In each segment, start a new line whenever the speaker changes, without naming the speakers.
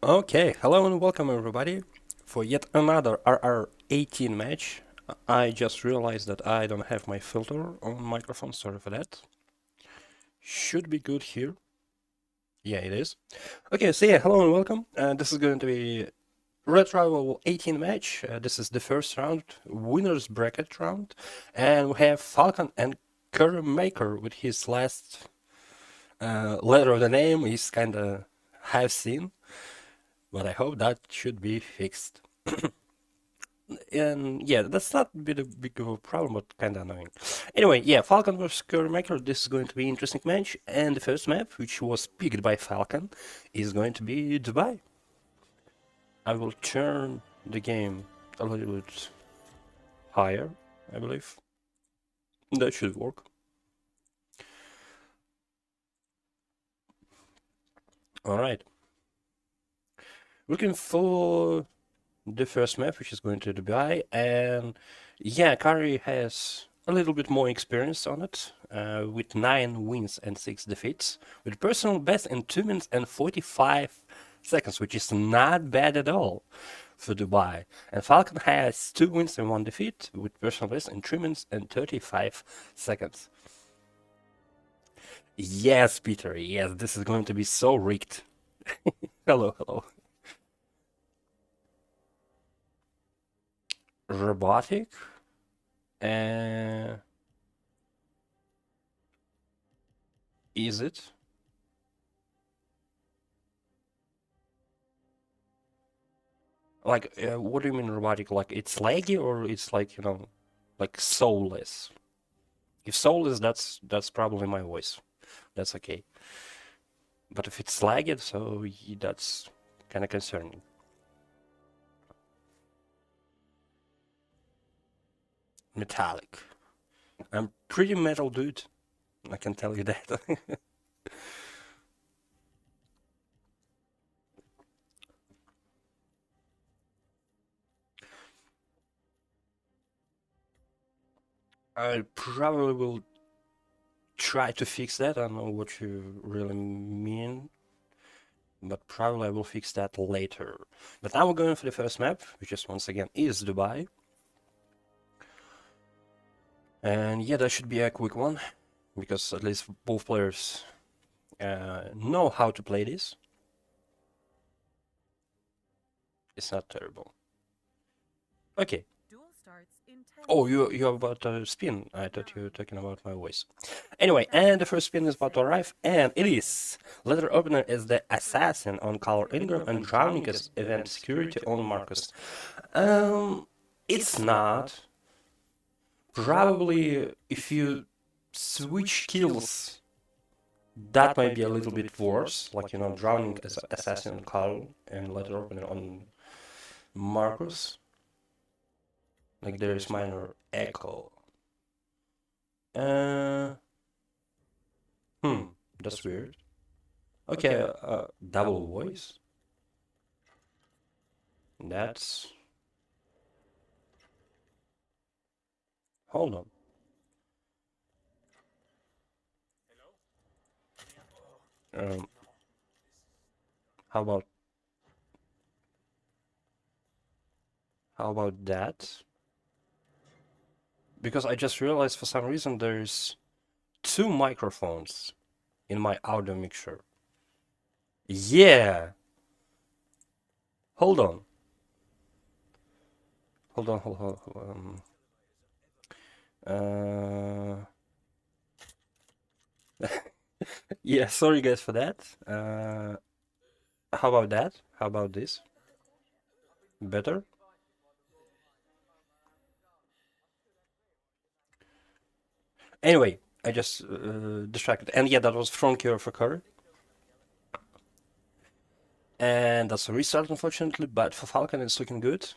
Okay, hello and welcome everybody for yet another RR18 match. I just realized that I don't have my filter on microphone, sorry for that. Should be good here. Yeah, it is. Okay, so yeah, hello and welcome. This is going to be Red Rival 18 match. This is the first round, winner's bracket round. And we have Falcon and CurryMaker with his last letter of the name. He's kinda half seen, but I hope that should be fixed. And yeah, that's not a big of a problem, but kind of annoying. Anyway, yeah, Falcon versus CurryMaker. This is going to be an interesting match. And the first map, which was picked by Falcon, is going to be Dubai. I will turn the game a little bit higher, I believe. That should work. Alright. Looking for the first map, which is going to Dubai. And yeah, Curry has a little bit more experience on it, with 9 wins and 6 defeats, with personal best in 2 minutes and 45 seconds, which is not bad at all for Dubai. And Falcon has 2 wins and 1 defeat, with personal best in 3 minutes and 35 seconds. Yes, Peter, yes, this is going to be so rigged. Hello, hello. Robotic? Uh, is it? Like, what do you mean robotic? Like, it's laggy or it's like, like soulless? If soulless, that's probably my voice. That's okay. But if it's laggy, so that's kind of concerning. Metallic. I'm pretty metal dude. I can tell you that. I probably will try to fix that. I don't know what you really mean, but probably I will fix that later. But now we're going for the first map, which is once again is Dubai. And yeah, that should be a quick one, because at least both players know how to play this. It's not terrible. Okay. Oh, you're about to spin. I thought you were talking about my voice. Anyway, and the first spin is about to arrive, and it is. Letter opener is the assassin on Color Ingram and drowning as event security on Marcus. It's not. Probably if you switch kills, that might be a little bit worse. Like, drowning as assassin on Carl and letter opener on Marcus. Like, there is minor echo. Uh, that's weird. Okay, double voice. That's. Hold on. Um, how about that? Because I just realized for some reason there's 2 microphones in my audio mixer. Yeah. Hold on. Hold on. Hold on. Yeah, sorry guys for that. How about that? How about this? Better? Anyway, I just distracted. And yeah, that was front cure for Curry. And that's a restart, unfortunately, but for Falcon it's looking good.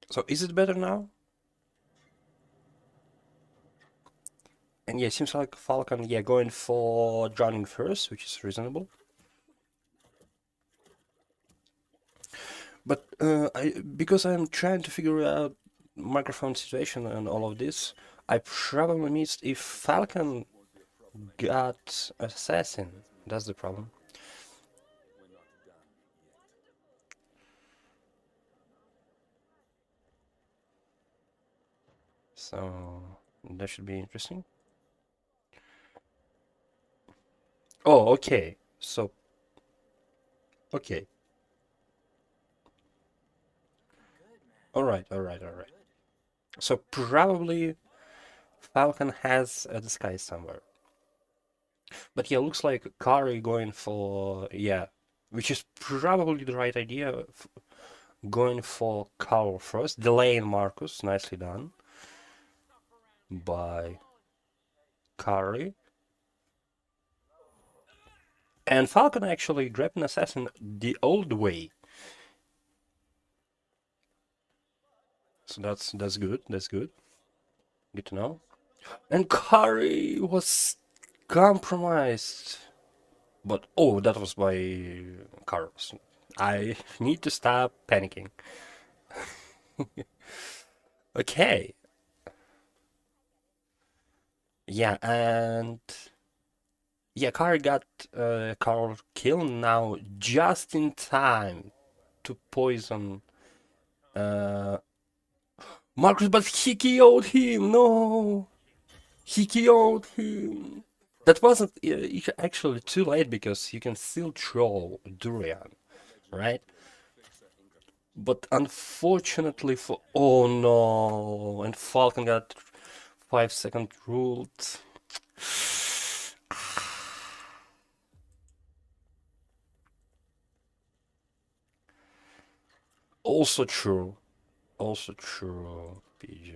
So is it better now? And yeah, seems like Falcon, yeah, going for drowning first, which is reasonable. But because I'm trying to figure out microphone situation and all of this, I probably missed if Falcon got Assassin. That's the problem. So that should be interesting. Oh, okay. So, okay. All right, all right, all right. So probably Falcon has a disguise somewhere. But yeah, looks like Kari going for, yeah, which is probably the right idea, going for Carl first, delaying Marcus, nicely done by Kari. And Falcon actually grabbed an assassin the old way. So that's good, that's good. Good to know. And Kari was compromised. But oh, that was by Carlos. I need to stop panicking. Okay. Yeah, and yeah, Kari got Carl killed now just in time to poison uh Marcus, but he killed him. No, he killed him. That wasn't actually too late because you can still troll Durian, right? But unfortunately for oh no, and Falcon got 5-second ruled. Also true. Also true, PJ.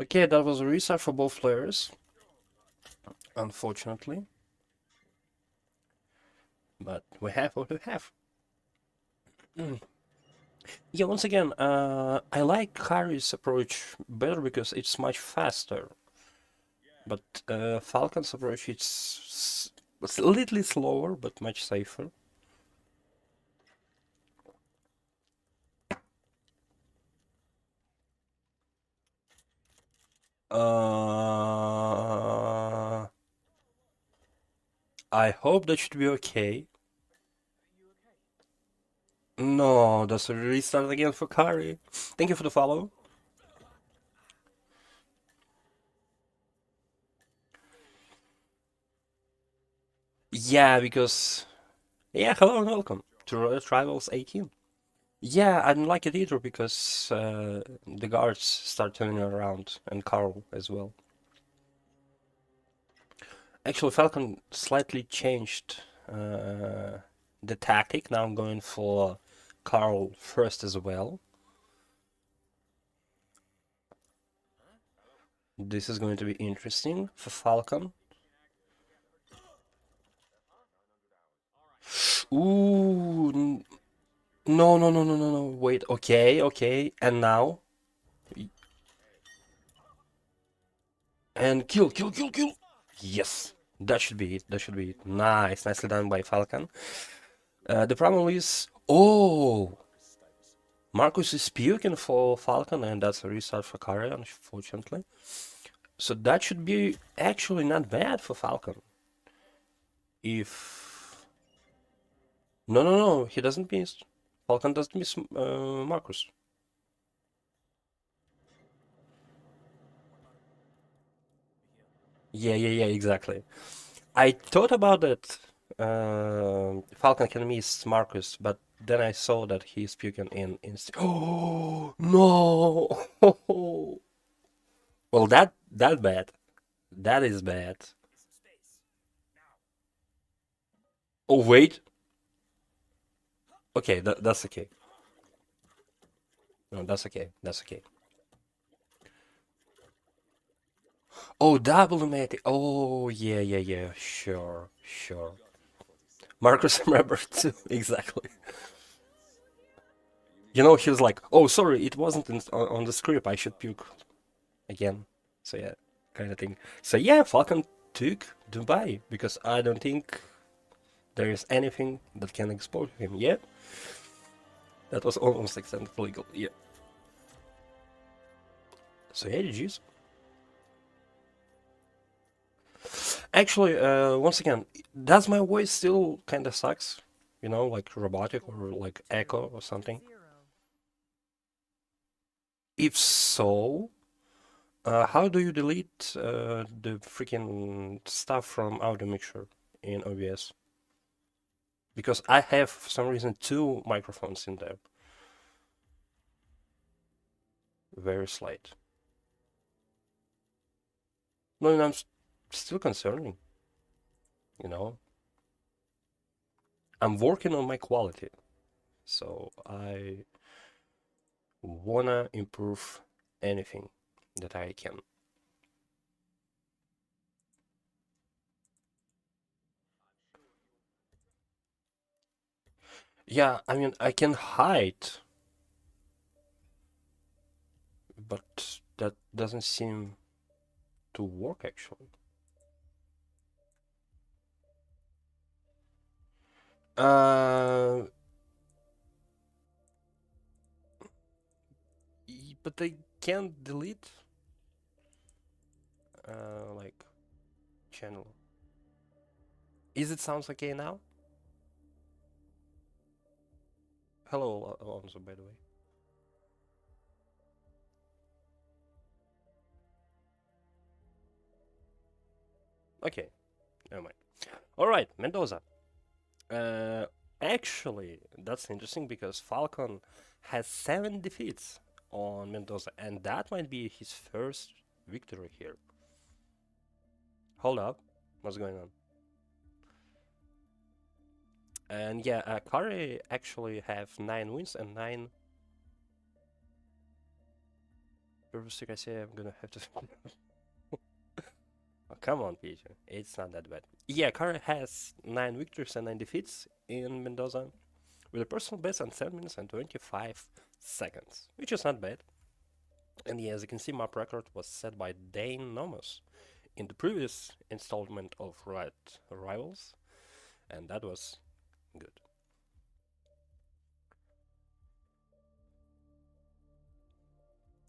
Okay, that was a restart for both players, unfortunately. But we have what we have. Yeah, once again, I like Harry's approach better because it's much faster. But Falcon's approach it's a little slower, but much safer. I hope that should be okay. No, that's a restart again for Kari. Thank you for the follow. Yeah, because yeah, hello and welcome to Roulette Rivals 18. Yeah, I didn't like it either because the guards start turning around and Carl as well. Actually, Falcon slightly changed the tactic. Now I'm going for Carl first as well. This is going to be interesting for Falcon. Ooh, no, no, no, no, no, no. Wait, okay, okay. And now? And kill, kill, kill, kill. Yes, that should be it. That should be it. Nice, nicely done by Falcon. The problem is, oh, Marcus is puking for Falcon, and that's a restart for Kari, unfortunately. So that should be actually not bad for Falcon. If no, no, no, he doesn't miss. Falcon doesn't miss Marcus. Yeah, yeah, yeah, exactly. I thought about that. Falcon can miss Marcus, but then I saw that he's puking in instant. Oh no! Well, that bad. That is bad. Oh wait. Okay, that's okay. No, that's okay. That's okay. Oh, double matic. Oh yeah, yeah, yeah. Sure, sure. Marcus remembered too. Exactly. You know, he was like, "Oh, sorry, it wasn't on the script. I should puke again." So yeah, kind of thing. So yeah, Falcon took Dubai because I don't think there is anything that can expose him yet. That was almost extended legal, yeah. So yeah, GG's. Actually, once again, does my voice still kinda sucks? You know, like robotic or like echo or something? If so, how do you delete the freaking stuff from audio mixture in OBS? Because I have, for some reason, two microphones in there. Very slight. No, and I'm still concerning, you know? I'm working on my quality, so I wanna improve anything that I can. Yeah, I mean, I can hide, but that doesn't seem to work actually. Uh, but I can't delete, like, channel. Is it sounds okay now? Hello, Alonso, by the way. Okay, never mind. All right, Mendoza. Uh, Actually, that's interesting because Falcon has 7 defeats on Mendoza, and that might be his first victory here. Hold up, what's going on? And yeah, Curry actually have 9 wins and 9. I say I'm gonna have to. Oh, come on, Peter. It's not that bad. Yeah, Curry has 9 victories and 9 defeats in Mendoza with a personal best on 7 minutes and 25 seconds, which is not bad. And yeah, as you can see, map record was set by Dane Nomos in the previous installment of Roulette Rivals, and that was good.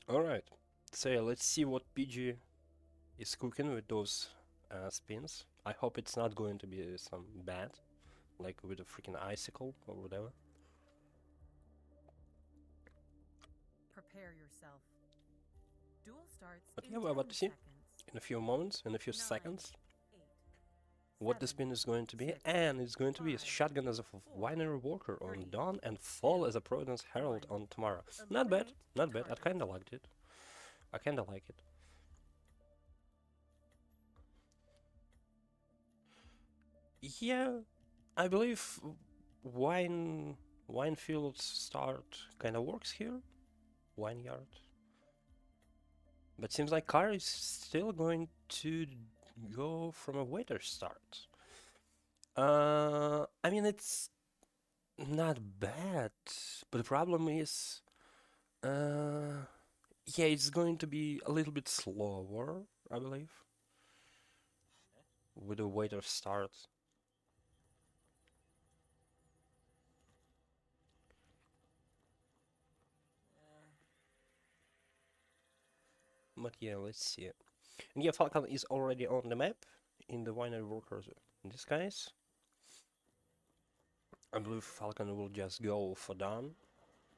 Alright, so yeah, let's see what PG is cooking with those spins. I hope it's not going to be some bad, like with a freaking icicle or whatever.
Prepare yourself. Duel starts
But
in
yeah, we're about
10
to see
seconds.
in a few moments, in a few
9,
seconds,
8,
what the
7,
spin is going to be,
6,
and it's going to be a
5,
shotgun as a
4,
winery worker on
3,
Dawn and
2,
Fall as a Providence
1.
Herald on tomorrow. Not bad,
Eliminate
not bad. I
target.
kinda liked it. I kinda like it. Yeah, I believe Winefield start kinda works here. Wineyard. But seems like Car is still going to go from a waiter start. I mean it's not bad, but the problem is, uh, yeah, it's going to be a little bit slower, I believe, with the waiter start. But yeah, let's see. And yeah, Falcon is already on the map in the winery workers in this case. I believe Falcon will just go for Dawn,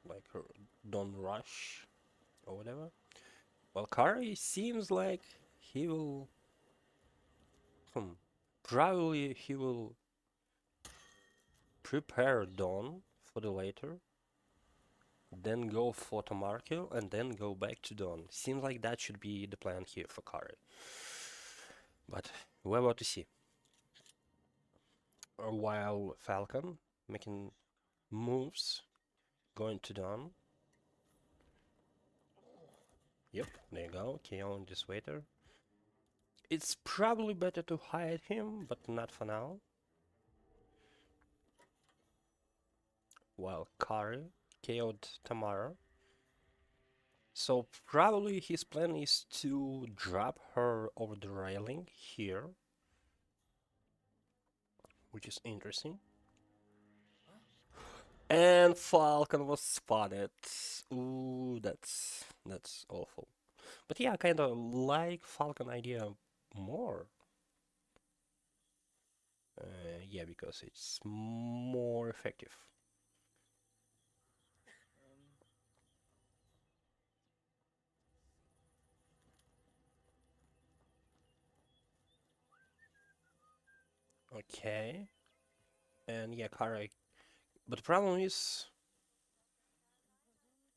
like Dawn Rush or whatever. Well, Kari seems like he will. Hmm. Probably he will prepare Dawn for the later, then go for Tamarkill, and then go back to Dawn. Seems like that should be the plan here for Kari. But we're about to see. While Falcon making moves, going to Dawn. Yep, there you go. KO on this waiter. It's probably better to hide him, but not for now. While Kari KO'd Tamara. So probably his plan is to drop her over the railing here, which is interesting. And Falcon was spotted. Ooh, that's awful. But yeah, I kind of like Falcon idea more. Yeah, because it's more effective. Okay. And yeah, Kara. But the problem is,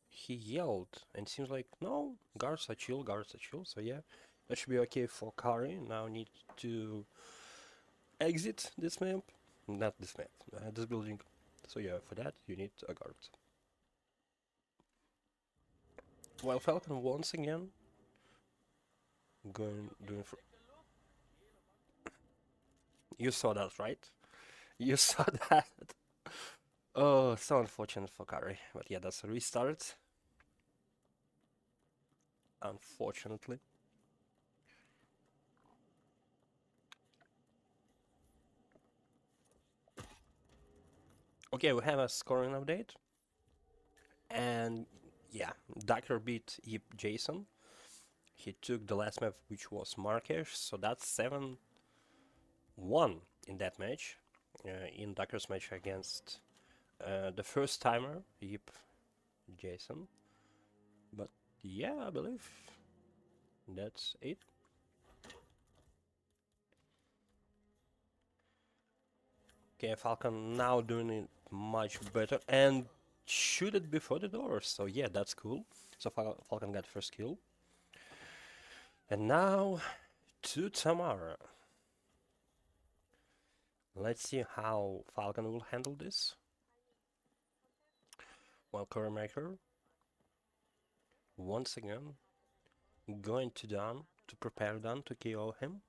he yelled, and it seems like, no, guards are chill, guards are chill. So yeah, that should be okay for Kari. Now need to exit this map. Not this map, this building. So yeah, for that, you need a guard. While Falcon once again doing for. You saw that, right? You saw that. Oh, so unfortunate for Kari. But yeah, that's a restart. Unfortunately. Okay, we have a scoring update. And yeah, Dr. beat Jason. He took the last map, which was Marrakesh, so that's 7-1 in that match. In Doctor's match against the first timer, Jason. But yeah, I believe that's it. Okay, Falcon now doing it much better and shoot it before the door. So yeah, that's cool. So Falcon got first kill. And now to Tamara. Let's see how Falcon will handle this. Well, CurryMaker once again going to Dan to prepare Dan to KO him.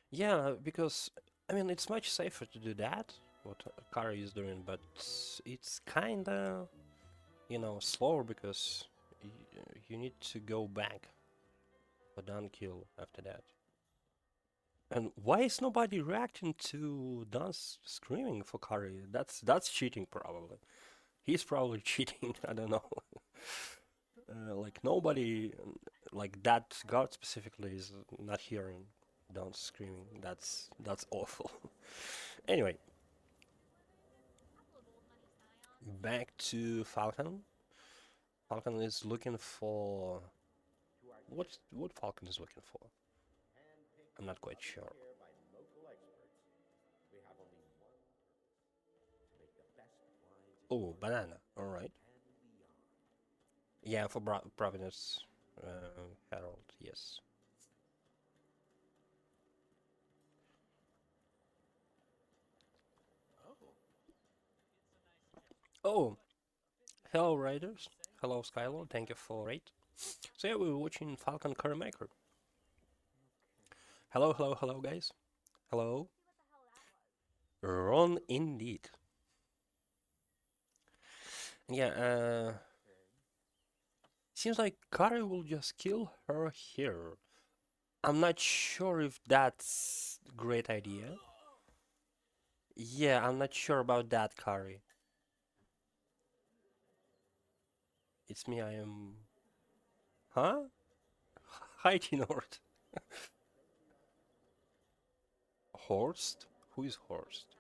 Yeah, because I mean it's much safer to do that, what Kari is doing, but it's kinda, slower because you need to go back for Dan kill after that. And why is nobody reacting to Dan's screaming for Kari? That's cheating probably. He's probably cheating. I don't know. Like nobody, like that guard specifically is not hearing Don screaming. That's awful. Anyway, back to Falcon. Falcon is looking for what Falcon is looking for. I'm not quite sure. Oh, banana. All right. Yeah, for Providence Herald. Yes. Oh, hello, Raiders. Hello, Skylo. Thank you for rate. So yeah, we were watching Falcon CurryMaker. Hello, hello, hello, guys. Hello. Ron indeed. Yeah, seems like Kari will just kill her here. I'm not sure if that's a great idea. Yeah, I'm not sure about that, Kari. It's me, I am... Huh? Hi, Tinort. Horst? Who is Horst?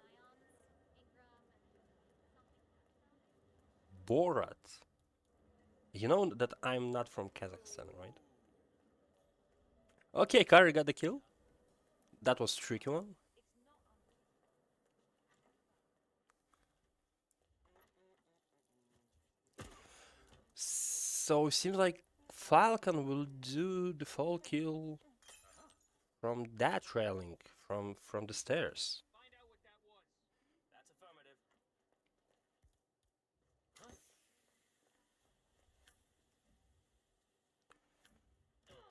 Borat. You know that I'm not from Kazakhstan, right? Okay, Kari got the kill. That was a tricky one. So it seems like Falcon will do the full kill from that railing, from the stairs.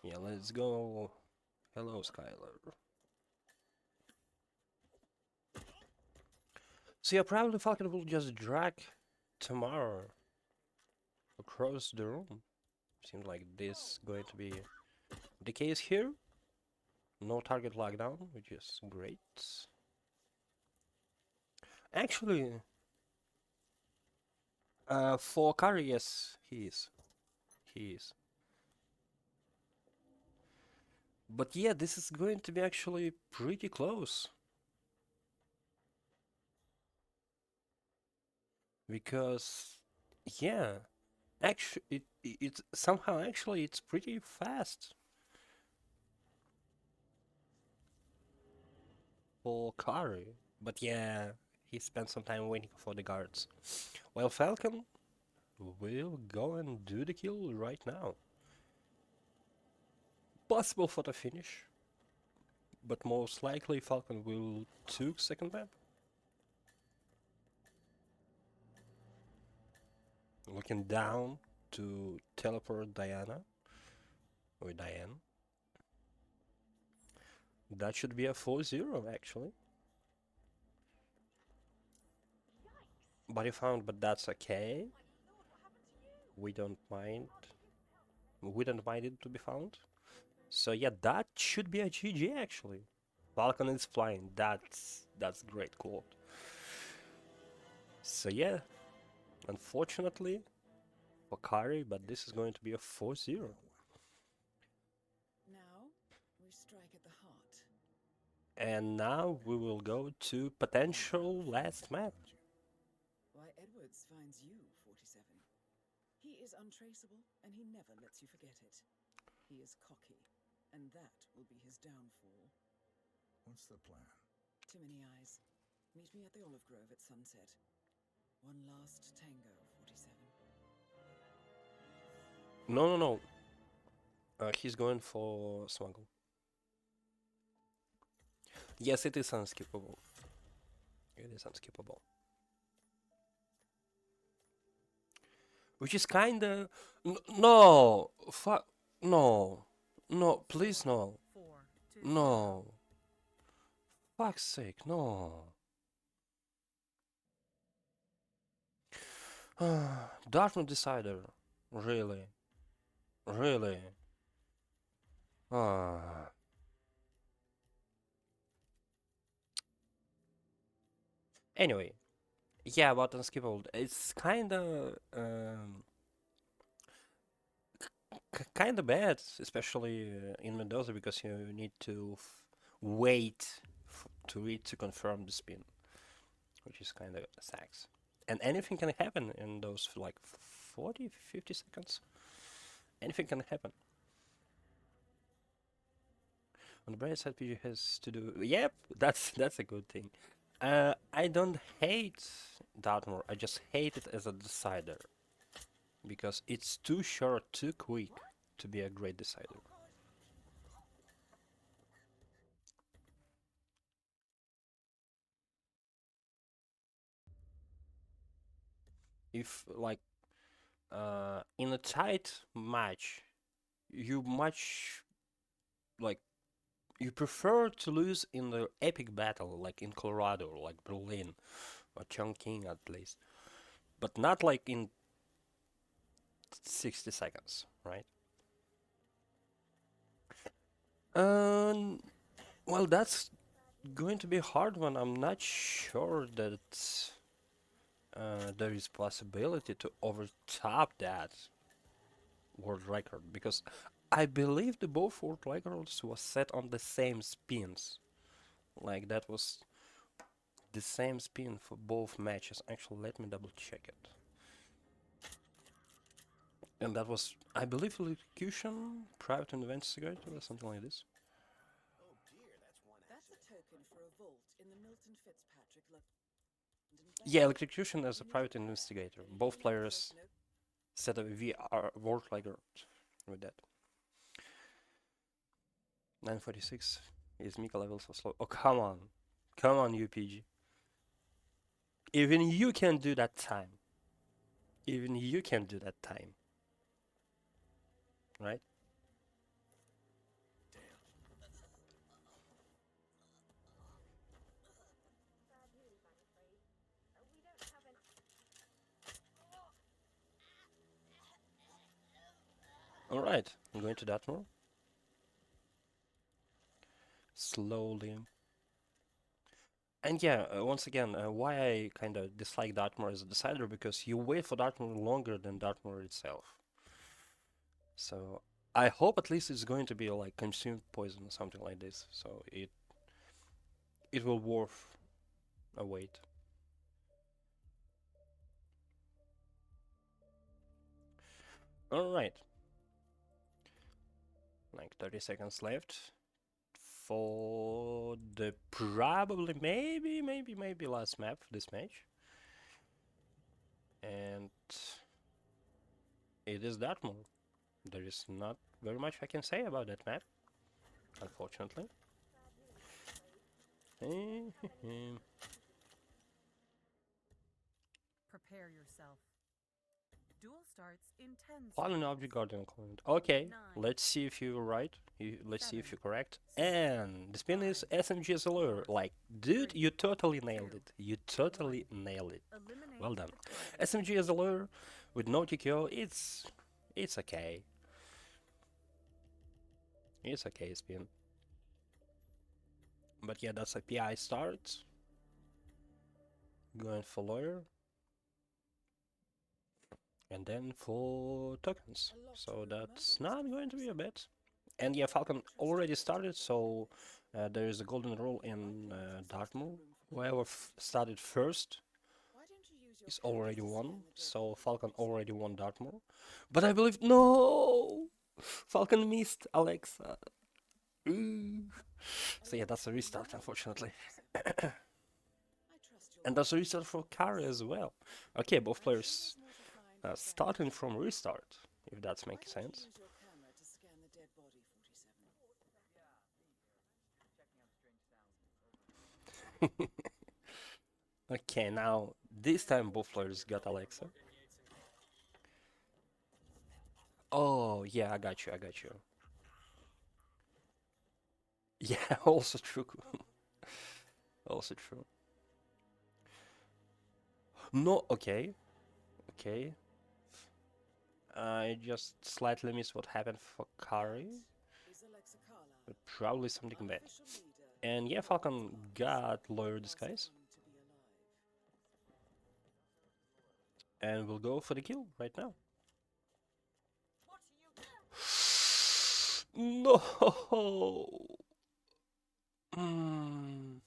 Yeah, let's go. Hello, Skylar. So yeah, probably Falcon will just drag tomorrow across the room. Seems like this going to be the case here. No target lockdown, which is great. Actually, for Curry, yes, he is. He is. But yeah, this is going to be actually pretty close. Because, yeah, actually, it's somehow actually it's pretty fast for Curry. But yeah, he spent some time waiting for the guards. While Falcon will go and do the kill right now. Possible for the finish, but most likely Falcon will took second map. Looking down to teleport Diana or Diane. That should be a 4-0 actually. Body found, but that's okay. We don't mind. We don't mind it to be found. So yeah, that should be a GG actually. Falcon is flying. That's great quote. So yeah, unfortunately for Kari, but this is going to be a 4-0.
Now we strike at the heart.
And now we will go to potential last map.
Why Edwards finds you, 47. He is untraceable, and he never lets you forget it. He is cocky, and that will be his downfall.
What's the plan?
Too many eyes. Meet me at the olive grove at sunset. One last tango, 47.
No. He's going for smuggle. Yes, it is unskippable. It is unskippable. Which is kinda... No! Fuck... No. No, please no.
4, 2,
No. Fuck's sake, no. Dartmouth Decider. Really? Really? Ah. Anyway. Yeah, about unskippable. It's kinda... kind of bad, especially in Mendoza, because you need to wait to read to confirm the spin, which is kind of sucks. And anything can happen in those like 40, 50 seconds. Anything can happen. On the bright side, PG has to do. Yep, that's a good thing. I don't hate Dartmoor. I just hate it as a decider because it's too short, too quick to be a great decider. If like in a tight match, you much like you prefer to lose in the epic battle, like in Colorado, or like Berlin, or Chongqing at least, but not like in 60 seconds, right? Um, well, that's going to be a hard one. I'm not sure that there is possibility to overtop that world record because I believe the both world records was set on the same spins. Like that was the same spin for both matches. Actually, let me double check it. And that was, I believe, electrocution, private investigator, or something like this.
That's a token for a vault in the Milton Fitzpatrick London Bank.
Yeah, electrocution as a private investigator. Both players set a VR world record with that. 946 is Mika level so slow. Oh, come on. Come on, UPG. Even you can do that time. Even you can do that time. Right? Alright, I'm going to Dartmoor. Slowly. And yeah, once again, why I kind of dislike Dartmoor as a decider, because you wait for Dartmoor longer than Dartmoor itself. So I hope at least it's going to be like consumed poison or something like this, so it will worth a wait. All right, like 30 seconds left for the probably maybe last map this match, and it is Dartmoor. There is not very much I can say about that map, unfortunately.
Prepare yourself. Duel starts in 10
Fallen
seconds.
object guardian comment. Okay,
9,
let's see if you're right. Let's see if
7,
you're correct.
6,
And the spin is
5,
SMG SLR.
4,
Like, dude,
3,
you totally nailed
2,
it. You totally
1.
nailed it.
Eliminate
Well done.
the target.
SMG SLR with no TKO. It's okay. It's okay, spin. But yeah, that's a PI start. Going for lawyer. And then for tokens. So that's not going to be a bet. And yeah, Falcon already started, so there is a golden rule in Dartmoor. Whoever started first
Why don't you use your
is
camera
already
to
won,
scan the dead
so
body,
Falcon
47?
already won Dartmoor. But I believe no, Falcon missed Alexa. Ooh. So yeah, that's a restart, unfortunately.
I trust you'll
And that's a restart for Kari as well. Okay, both
I'm sure
players
there's more to find beside
starting
the
from
dead body.
restart, if that's
Why
making
don't you
sense.
use your camera to scan the dead body, 47?
Okay, now this time both players got Alexa. Oh, yeah, I got you, I got you. Yeah, also true. Also true. No, okay, okay. I just slightly missed what happened for Kari,
Is Alexa Carlisle,
but probably something bad.
unofficial leader
And yeah,
of
Falcon
Roulette
got
Arts,
Lawyer
whilst
Disguise,
claiming to be alive.
and we'll go for the kill right now. No! Mm.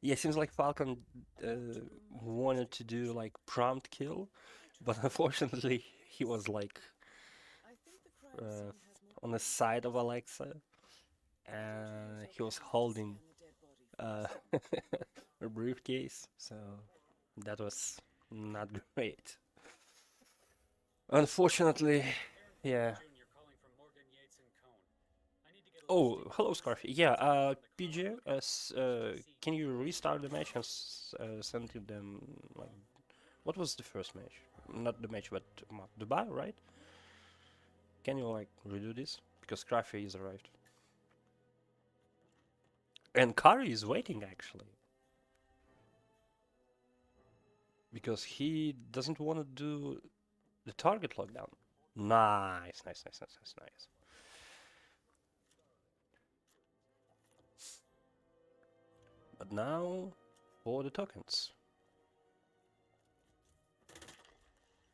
Yeah, seems like Falcon wanted to do like prompt kill, but unfortunately he was like
I think the crime scene has more
on the
evidence
side of
than
Alexa,
Why don't
and
you use your
he was
camera to
holding
scan the dead body, 47?
a briefcase, so that was not great. Unfortunately, yeah. Oh, hello, Scarfy. Yeah, PJ, can you restart the match and send to them, like, what was the first match? Not the match, but Dubai, right? Can you, like, redo this? Because Scarfy is arrived. And Kari is waiting, actually. Because he doesn't want to do the target lockdown. Nice, nice, nice, nice, nice, nice. But now for the tokens.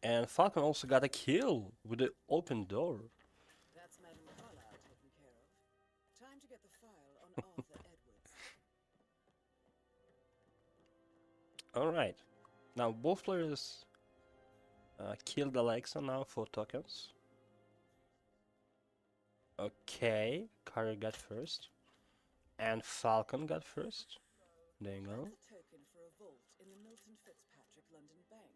And Falcon also got a kill with the open door.
That's Madame Carlisle taken care of. Time to get the file on Arthur Edwards.
Alright. Now both players killed Alexa now for tokens. Okay, Kari got first. And Falcon got first. There you go.
Grab the token for a vault in the Milton Fitzpatrick London Bank.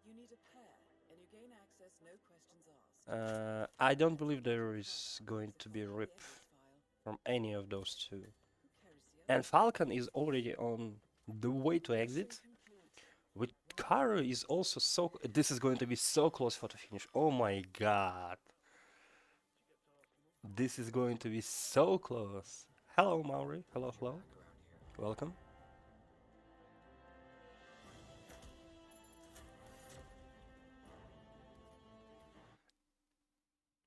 You need a pair, and you gain access, no questions asked.
I don't believe there is going to be a rip from any of those two. And Falcon is already on the way to exit. With Kari is also so... This is going to be so close for the finish. Oh my god. This is going to be so close. Hello, Maori. Hello, hello. Welcome.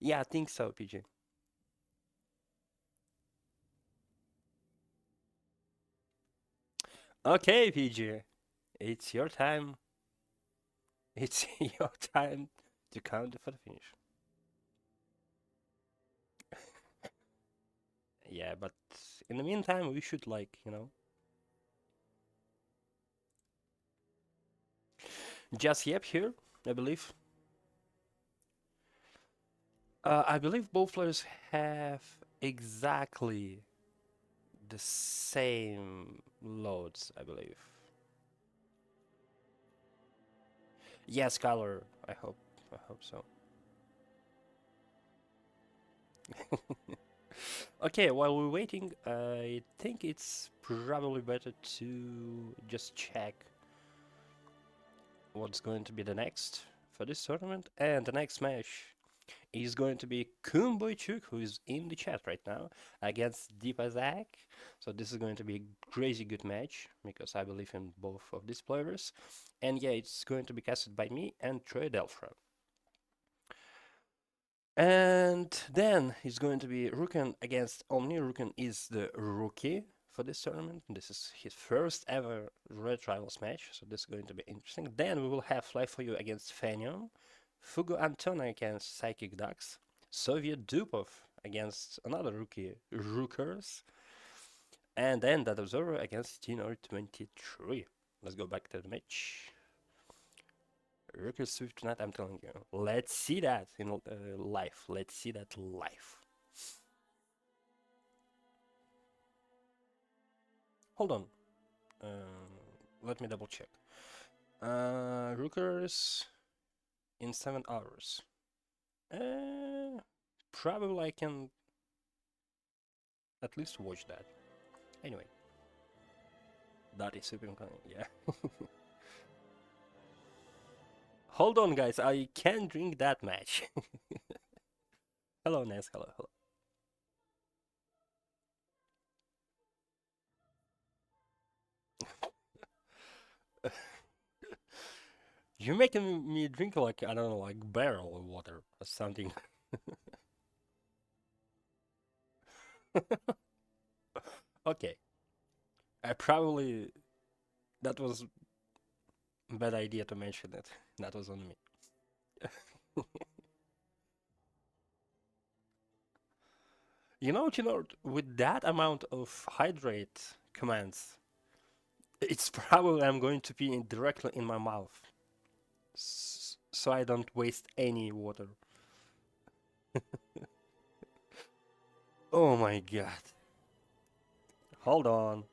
Yeah, I think so, PG. Okay, PG, it's your time. It's your time to count for the finish. Yeah, but in the meantime, we should just yep here, I believe. I believe both players have exactly the same loads, I believe. Yes, color. I hope so. Okay, while we're waiting, I think it's probably better to just check what's going to be the next for this tournament. And the next match is going to be Kumboichuk, who is in the chat right now, against Deepazak. So this is going to be a crazy good match, because I believe in both of these players. And yeah, it's going to be casted by me and Troy Delfra. And then it's going to be Rukan against Omni. Rukan is the rookie for this tournament. This is his first ever Red Rivals match, so this is going to be interesting. Then we will have Fly For You against Fenion, Fugo Antona against Psychic Ducks, Soviet Dupov against another rookie, Rookers, and then that Observer against Tenor 23. Let's go back to the match. Rookie Swift tonight, I'm telling you. Let's see that in live. Let's see that live. Hold on. Let me double check. Rookers in 7 hours. Probably I can at least watch that. Anyway. That is super kind, yeah. Hold on, guys. I can drink that match. Hello, Ness. Hello, hello. You're making me drink like, I don't know, like barrel of water or something. Okay. I probably... That was a bad idea to mention it. That was on me. You know, with that amount of hydrate commands, it's probably I'm going to be directly in my mouth, so I don't waste any water. Oh my god. Hold on.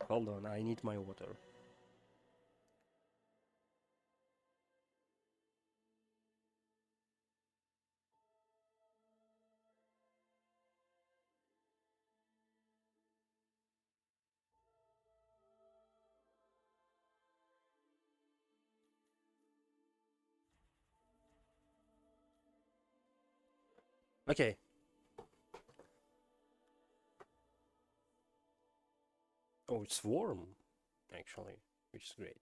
Hold on, I need my water. Okay. Oh, it's warm, actually, which is great.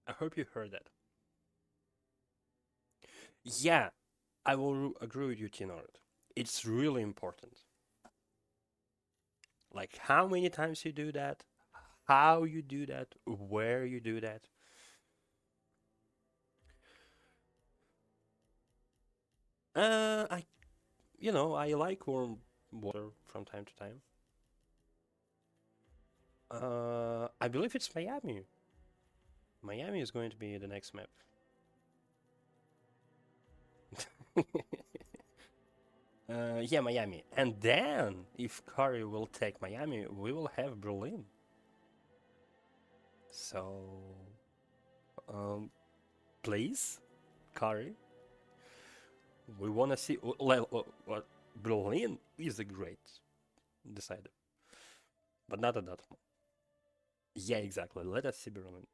I hope you heard that. Yeah, I will agree with you, Tinord. It's really important. Like how many times you do that, how you do that, where you do that. I, I like warm water from time to time. I believe it's Miami. Miami is going to be the next map. Yeah, Miami. And then, if Curry will take Miami, we will have Berlin. So, um, please, Curry, we want to see. Berlin is a great decider, but not at that. Yeah, exactly. Let us see Berlin.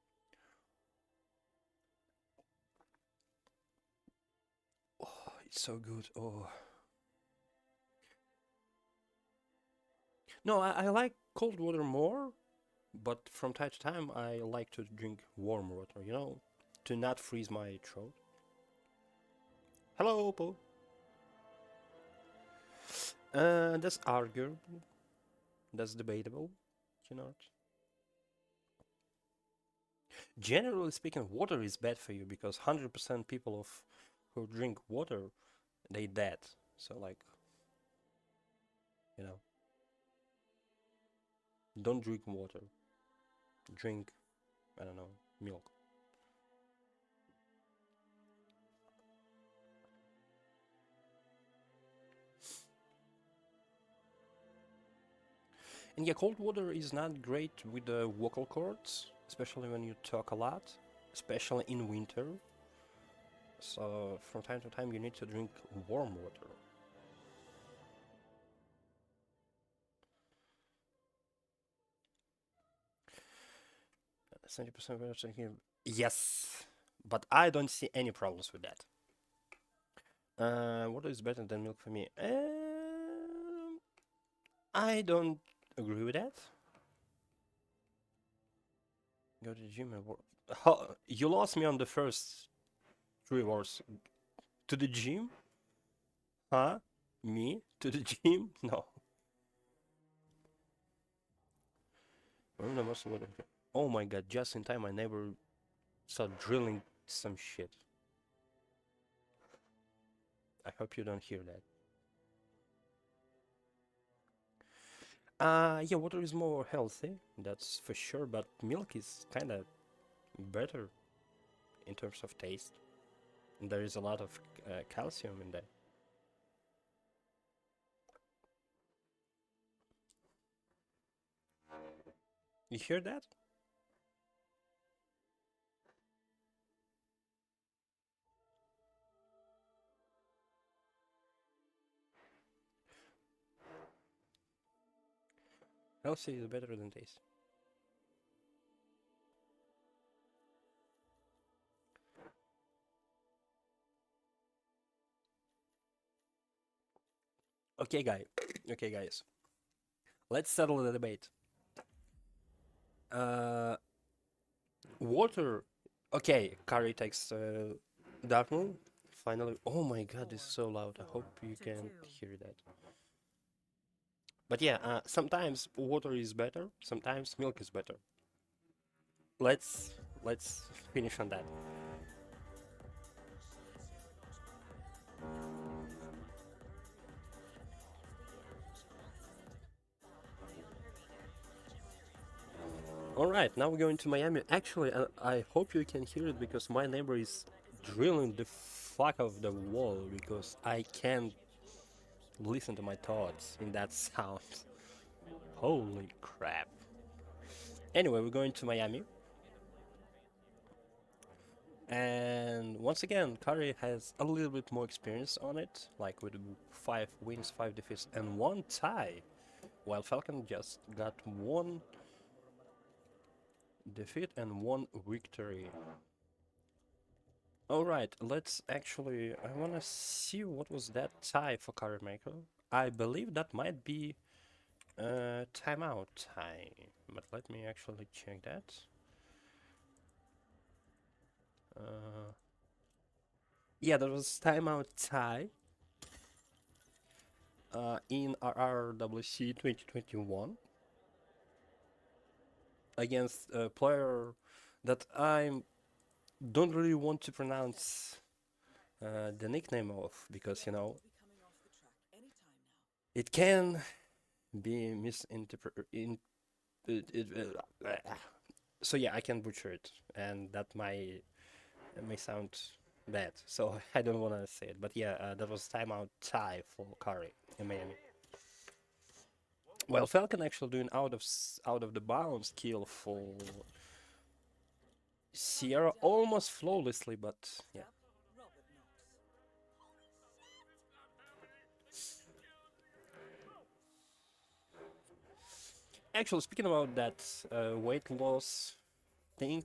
Oh, it's so good. Oh. No, I like cold water more, but from time to time I like to drink warm water, to not freeze my throat. Hello, Po. That's arguable. That's debatable, you know. Generally speaking, water is bad for you because 100% people of who drink water, they dead. So like, you know, don't drink water. Drink, I don't know, milk. And yeah, cold water is not great with the vocal cords, especially when you talk a lot, especially in winter. So from time to time you need to drink warm water. 70% better drinking. Yes, but I don't see any problems with that. Water is better than milk for me. I don't agree with that. Go to the gym and work. You lost me on the first 3 words. To the gym? Huh? Me? To the gym? No. Oh my god, just in time my neighbor started drilling some shit. I hope you don't hear that. Yeah, water is more healthy, that's for sure, but milk is kinda better in terms of taste. And there is a lot of calcium in that. You hear that? Healthy is better than taste. Okay, guys. Let's settle the debate. Uh, water. Okay, Curry takes that one. Finally. Oh my god, this is so loud. I hope you can hear that. But yeah, sometimes water is better. Sometimes milk is better. Let's let's finish on that. Alright, now we're going to Miami. Actually, I hope you can hear it because my neighbor is drilling the fuck of the wall because I can't listen to my thoughts in that sound. Holy crap. Anyway, we're going to Miami. And once again, Curry has a little bit more experience on it, like with 5 wins, 5 defeats, and 1 tie, while Falcon just got 1 defeat and 1 victory. Alright, let's actually... I wanna see what was that tie for CurryMaker. I believe that might be a timeout tie, but let me actually check that. Yeah, there was timeout tie in RRWC 2021 against a player that I don't really want to pronounce the nickname of because, you know, it can be misinterpreted. So yeah, I can butcher it, and that may sound bad. So I don't want to say it, but yeah, that was timeout tie for Curry in Miami. Well, Falcon actually doing out of the bounds kill for Sierra almost flawlessly, but yeah. Actually, speaking about that weight loss thing,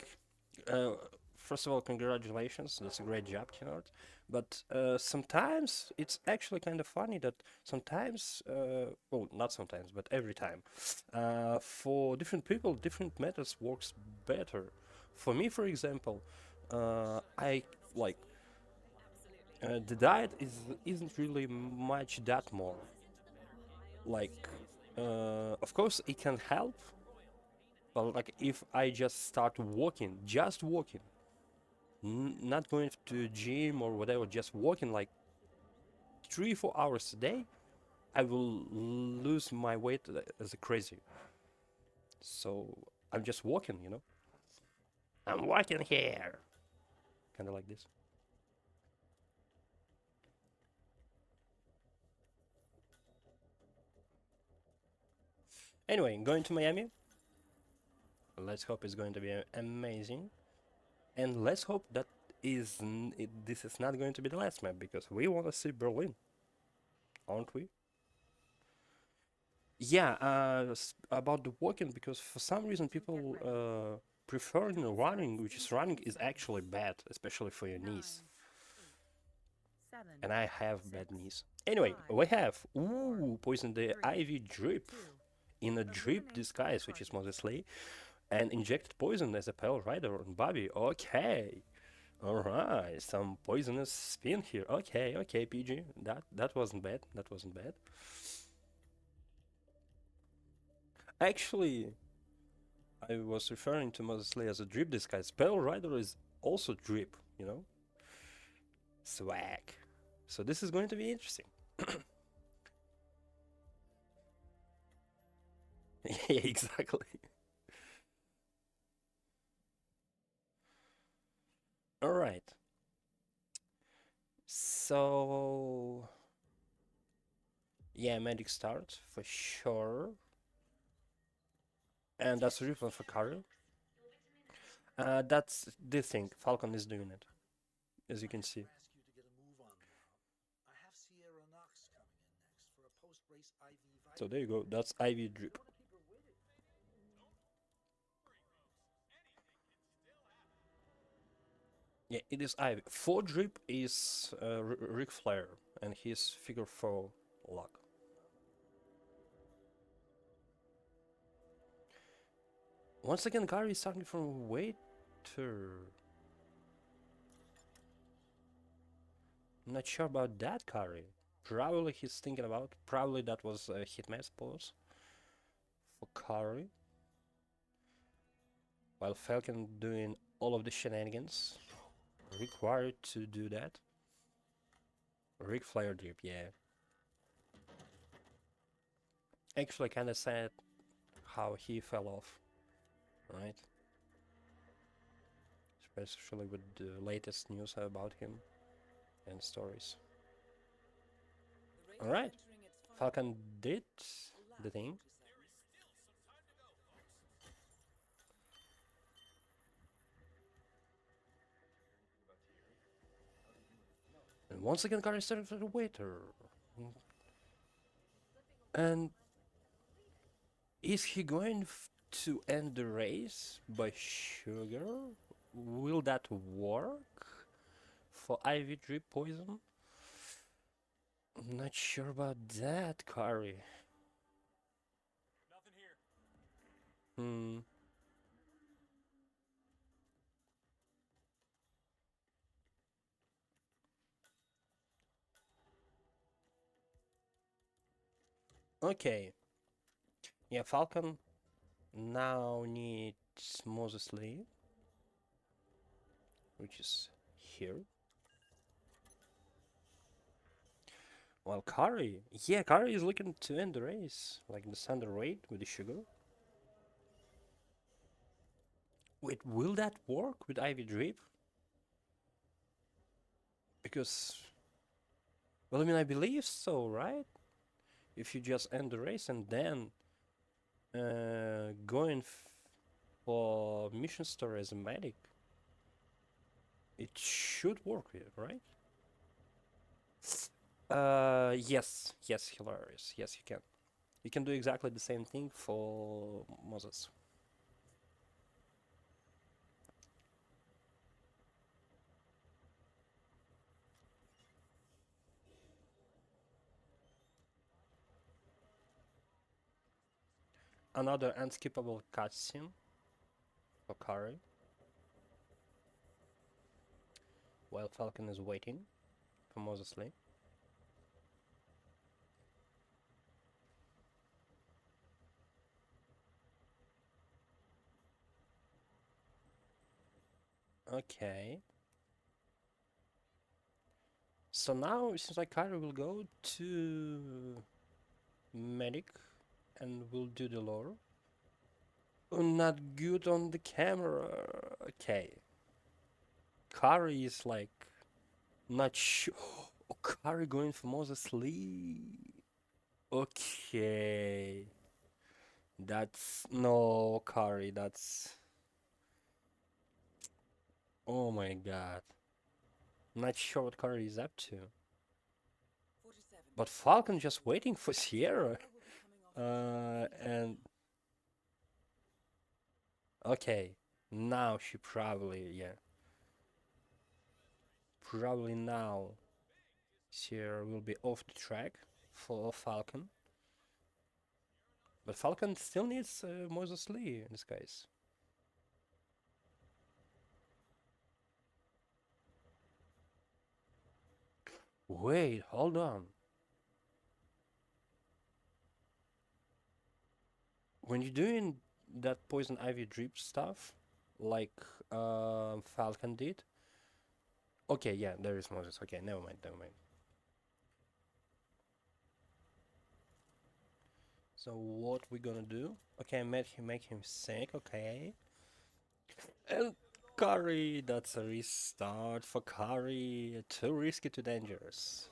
uh, first of all, congratulations. That's a great job, Tenard. But sometimes it's actually kind of funny that sometimes, well, not sometimes, but every time, for different people, different methods works better. For me, for example, I like the diet isn't really much that more. Like, of course it can help, but like if I just start walking, just walking, not going to gym or whatever, just walking like 3-4 hours a day, I will lose my weight as a crazy. So I'm just walking, you know. I'm walking here, kind of like this. Anyway, going to Miami. Let's hope it's going to be amazing, and let's hope that this is not going to be the last map because we want to see Berlin, aren't we? Yeah, about the walking, because for some reason people prefer running, which is running is actually bad, especially for your knees.
7,
And I have bad
6,
knees. Anyway,
5,
we have
4,
poison the
3,
Ivy drip
2.
in a drip
Eliminate
disguise, which is
target.
mostly, and injected poison as a Pale Rider on Bobby. Okay. Alright, some poisonous spin here. Okay, okay, PG. That wasn't bad. That wasn't bad. Actually, I was referring to mostly as a drip disguise. Pale Rider is also drip, you know? Swag. So this is going to be interesting. Yeah, exactly. Alright. So yeah, Medic start for sure. And that's a refund for Kari. That's the thing. Falcon is doing it, as you can see.
Ask you to get a move on now. I have Sierra Knox coming in next for a post-race IV vitamin.
So there you go. That's Ivy drip. Yeah, it is Ivy. 4 drip is Ric Flair and his figure 4 luck. Once again, Gary is starting from waiter. I'm not sure about that, Kari. Probably he's thinking about. Probably that was a hitman pose for Kari. While Falcon doing all of the shenanigans required to do that. Ric Flair drip, yeah. Actually, kind of sad how he fell off, right? Especially with the latest news about him and stories. Alright, Falcon did the thing. And once again, Gary started for the waiter. And is he going to end the race by sugar? Will that work for Ivy drip poison? I'm not sure about that, Kari. Hmm. Okay. Yeah, Falcon now needs Moses Lee, which is here. While Kari, yeah, Kari is looking to end the race, like the standard rate with the sugar. Wait, will that work with Ivy Drip? Because, well, I mean, I believe so, right? If you just end the race and then going for mission story as a medic, it should work, right? Yes, yes, hilarious. Yes, you can. You can do exactly the same thing for Moses. Another unskippable cutscene for Kari, while Falcon is waiting for Moses Lee. Okay. So now it seems like Kyrie will go to medic and will do the lore. Oh, not good on the camera. Okay. Kyrie is like not sure. Oh, Kyrie going for Moses Lee. Okay. That's no Kyrie. That's oh my god. Not sure what Kyrie is up to.
47.
But Falcon just waiting for Sierra.
Sierra will be coming off the
And okay, now she probably, yeah, probably now Sierra will be off the track for Falcon. But Falcon still needs Moses Lee in this case. Wait, hold on. When you're doing that poison ivy drip stuff, like Falcon did. Okay, yeah, there is Moses. Okay, never mind, never mind. So what we gonna do? Okay, make him sick. Okay, and Curry. That's a restart for Curry. Too risky, too dangerous.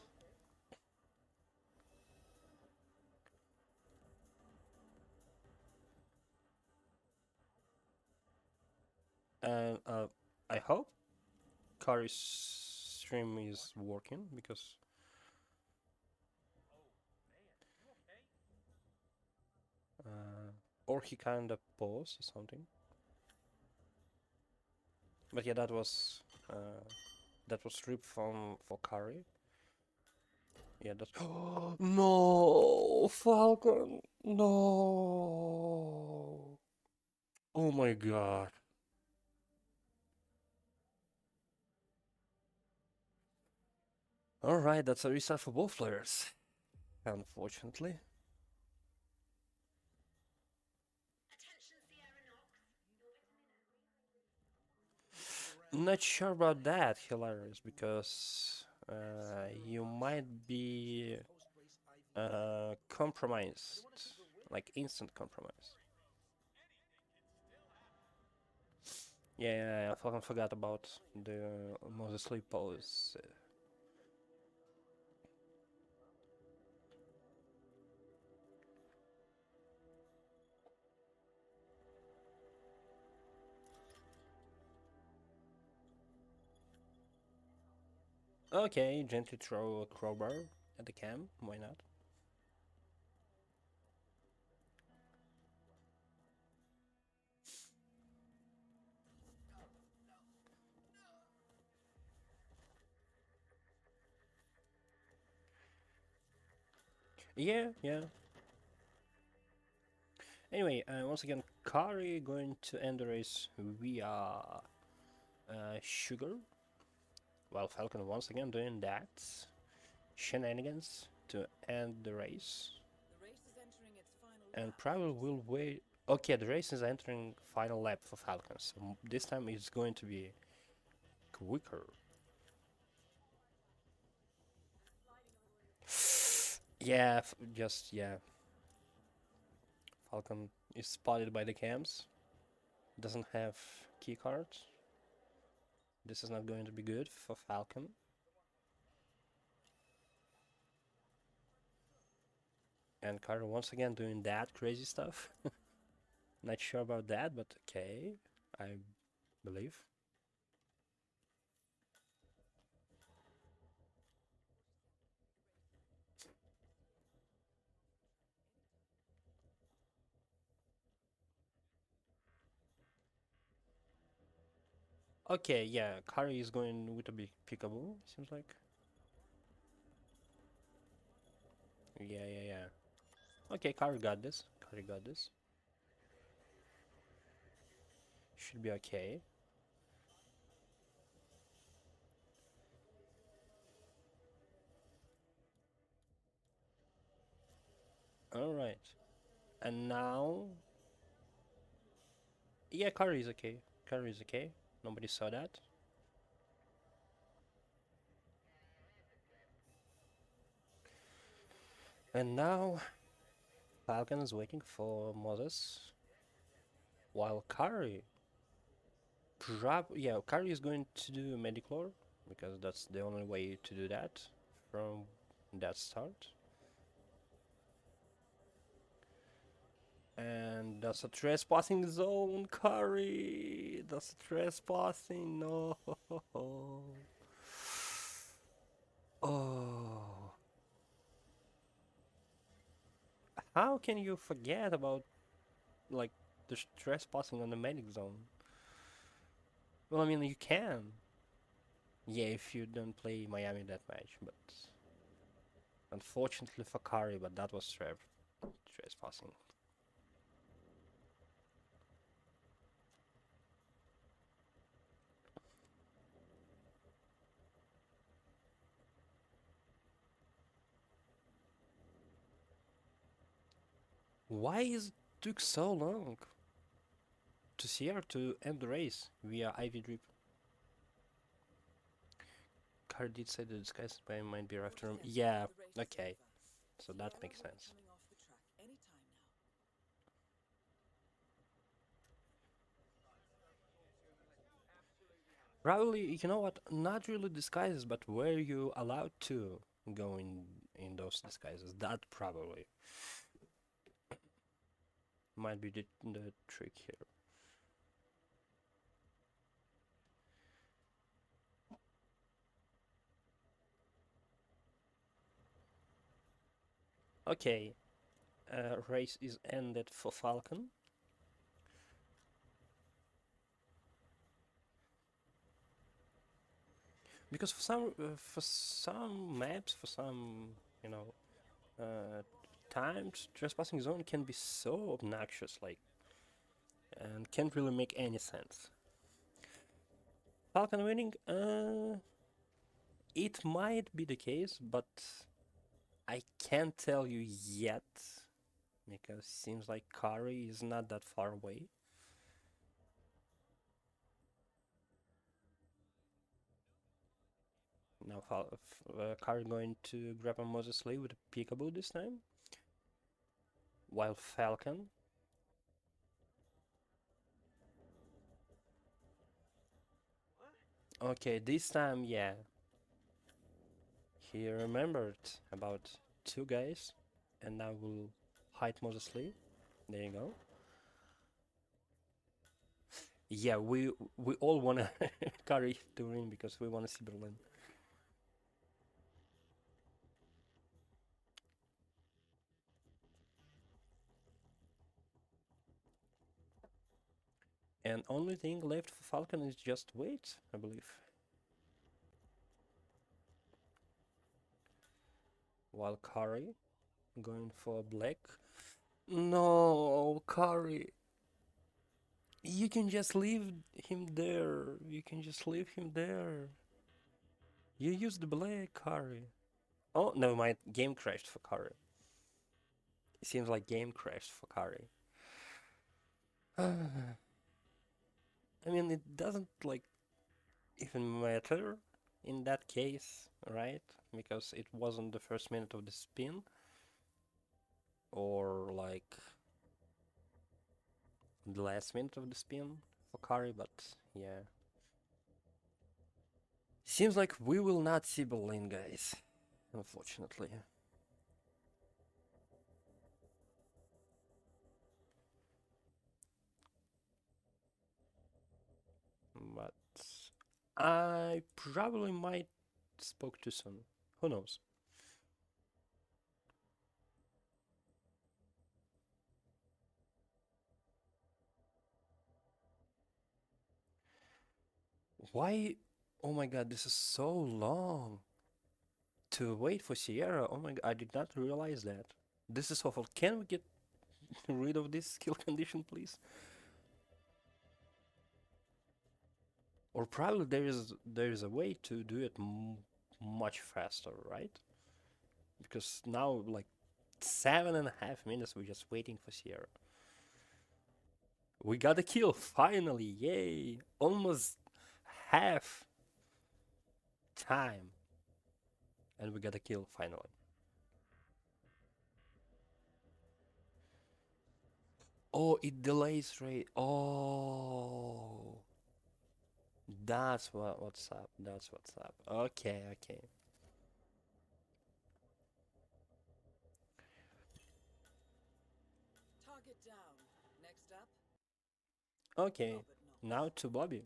And I hope Curry's stream is working because or he kinda paused or something. But yeah, that was ripped from for Curry. Yeah, that's no Falcon. No. Oh my god. Alright, that's a restart for both players. Unfortunately. Not sure about that, hilarious, because you might be compromised, like instant compromise. Yeah, I fucking forgot about the Moses Lee pose. Okay, gently throw a crowbar at the cam, why not? Yeah, yeah. Anyway, once again, Kari going to end the race via Sugar, while Falcon once again doing that shenanigans to end the race.
The race is entering its final
And
lap.
probably will wait. Okay, the race is entering final lap for Falcon, so this time it's going to be quicker. Yeah, just yeah. Falcon is spotted by the cams. Doesn't have key cards. This is not going to be good for Falcon. And Carter once again doing that crazy stuff. Not sure about that, but okay, I believe. Okay, yeah, Kari is going with a big peekaboo, seems like. Yeah, yeah, yeah. Okay, Kari got this. Kari got this. Should be okay. Alright. And now... Yeah, Kari is okay. Kari is okay. Nobody saw that. And now Falcon is waiting for Moses, while Curry is going to do Mediclore because that's the only way to do that from that start. And that's a trespassing zone, Curry. That's a trespassing. No. Oh. How can you forget about like the trespassing on the medic zone? Well, I mean you can. Yeah, if you don't play Miami that match, but unfortunately for Curry, but that was trespassing. Why is it took so long to Sierra to end the race via Ivy Drip? Car did say the disguise by might be after him. Yeah, okay. So that makes sense.
Coming off the track any time now.
Probably, you know what? Not really disguises, but were you allowed to go in those disguises? That probably might be the trick here. Okay, race is ended for Falcon. Because for some maps, for some you know times, trespassing zone can be so obnoxious, like, and can't really make any sense. Falcon winning, it might be the case, but I can't tell you yet because it seems like Kari is not that far away. Now Kari going to grab a Moses Lee with a peekaboo this time, while Falcon. Okay, this time, yeah, he remembered about two guys, and now will hide Moses Lee. There you go. Yeah, we all wanna Kari to win because we wanna see Berlin. And only thing left for Falcon is just wait, I believe. While Kari going for black. No, Kari. You can just leave him there. You can just leave him there. You used black, Kari. Oh, never mind. Game crashed for Kari. It seems like game crashed for Kari. I mean, it doesn't like even matter in that case, right? Because it wasn't the first minute of the spin or like the last minute of the spin for Kari, but yeah. Seems like we will not see Berlin, guys, unfortunately. But I probably might spoke too soon. Who knows? Why? Oh my god, this is so long to wait for Sierra. Oh my god, I did not realize that. This is awful. Can we get rid of this skill condition, please? Or probably there is a way to do it much faster, right? Because now like 7.5 minutes we're just waiting for Sierra. We got a kill finally! Yay! Almost half time, and we got a kill finally. Oh, it delays rate. Oh, that's what's up. That's what's up. Okay, okay.
Target down. Next up,
Okay,
Robert Knox.
now to Bobby.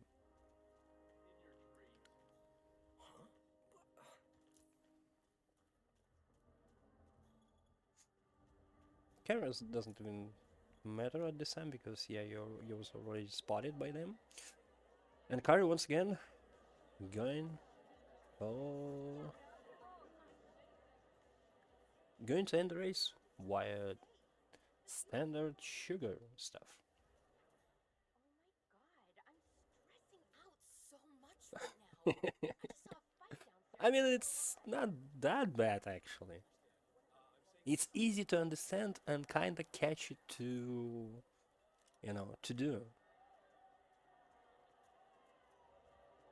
Cameras doesn't even matter at this time because yeah, you was already spotted by them. And Curry once again going. Oh, going to end the race via standard sugar stuff.
Oh my god, I'm stressing out so much right now. I just saw a fight downstairs.
I mean, it's not that bad actually. It's easy to understand and kind of catchy to, to do.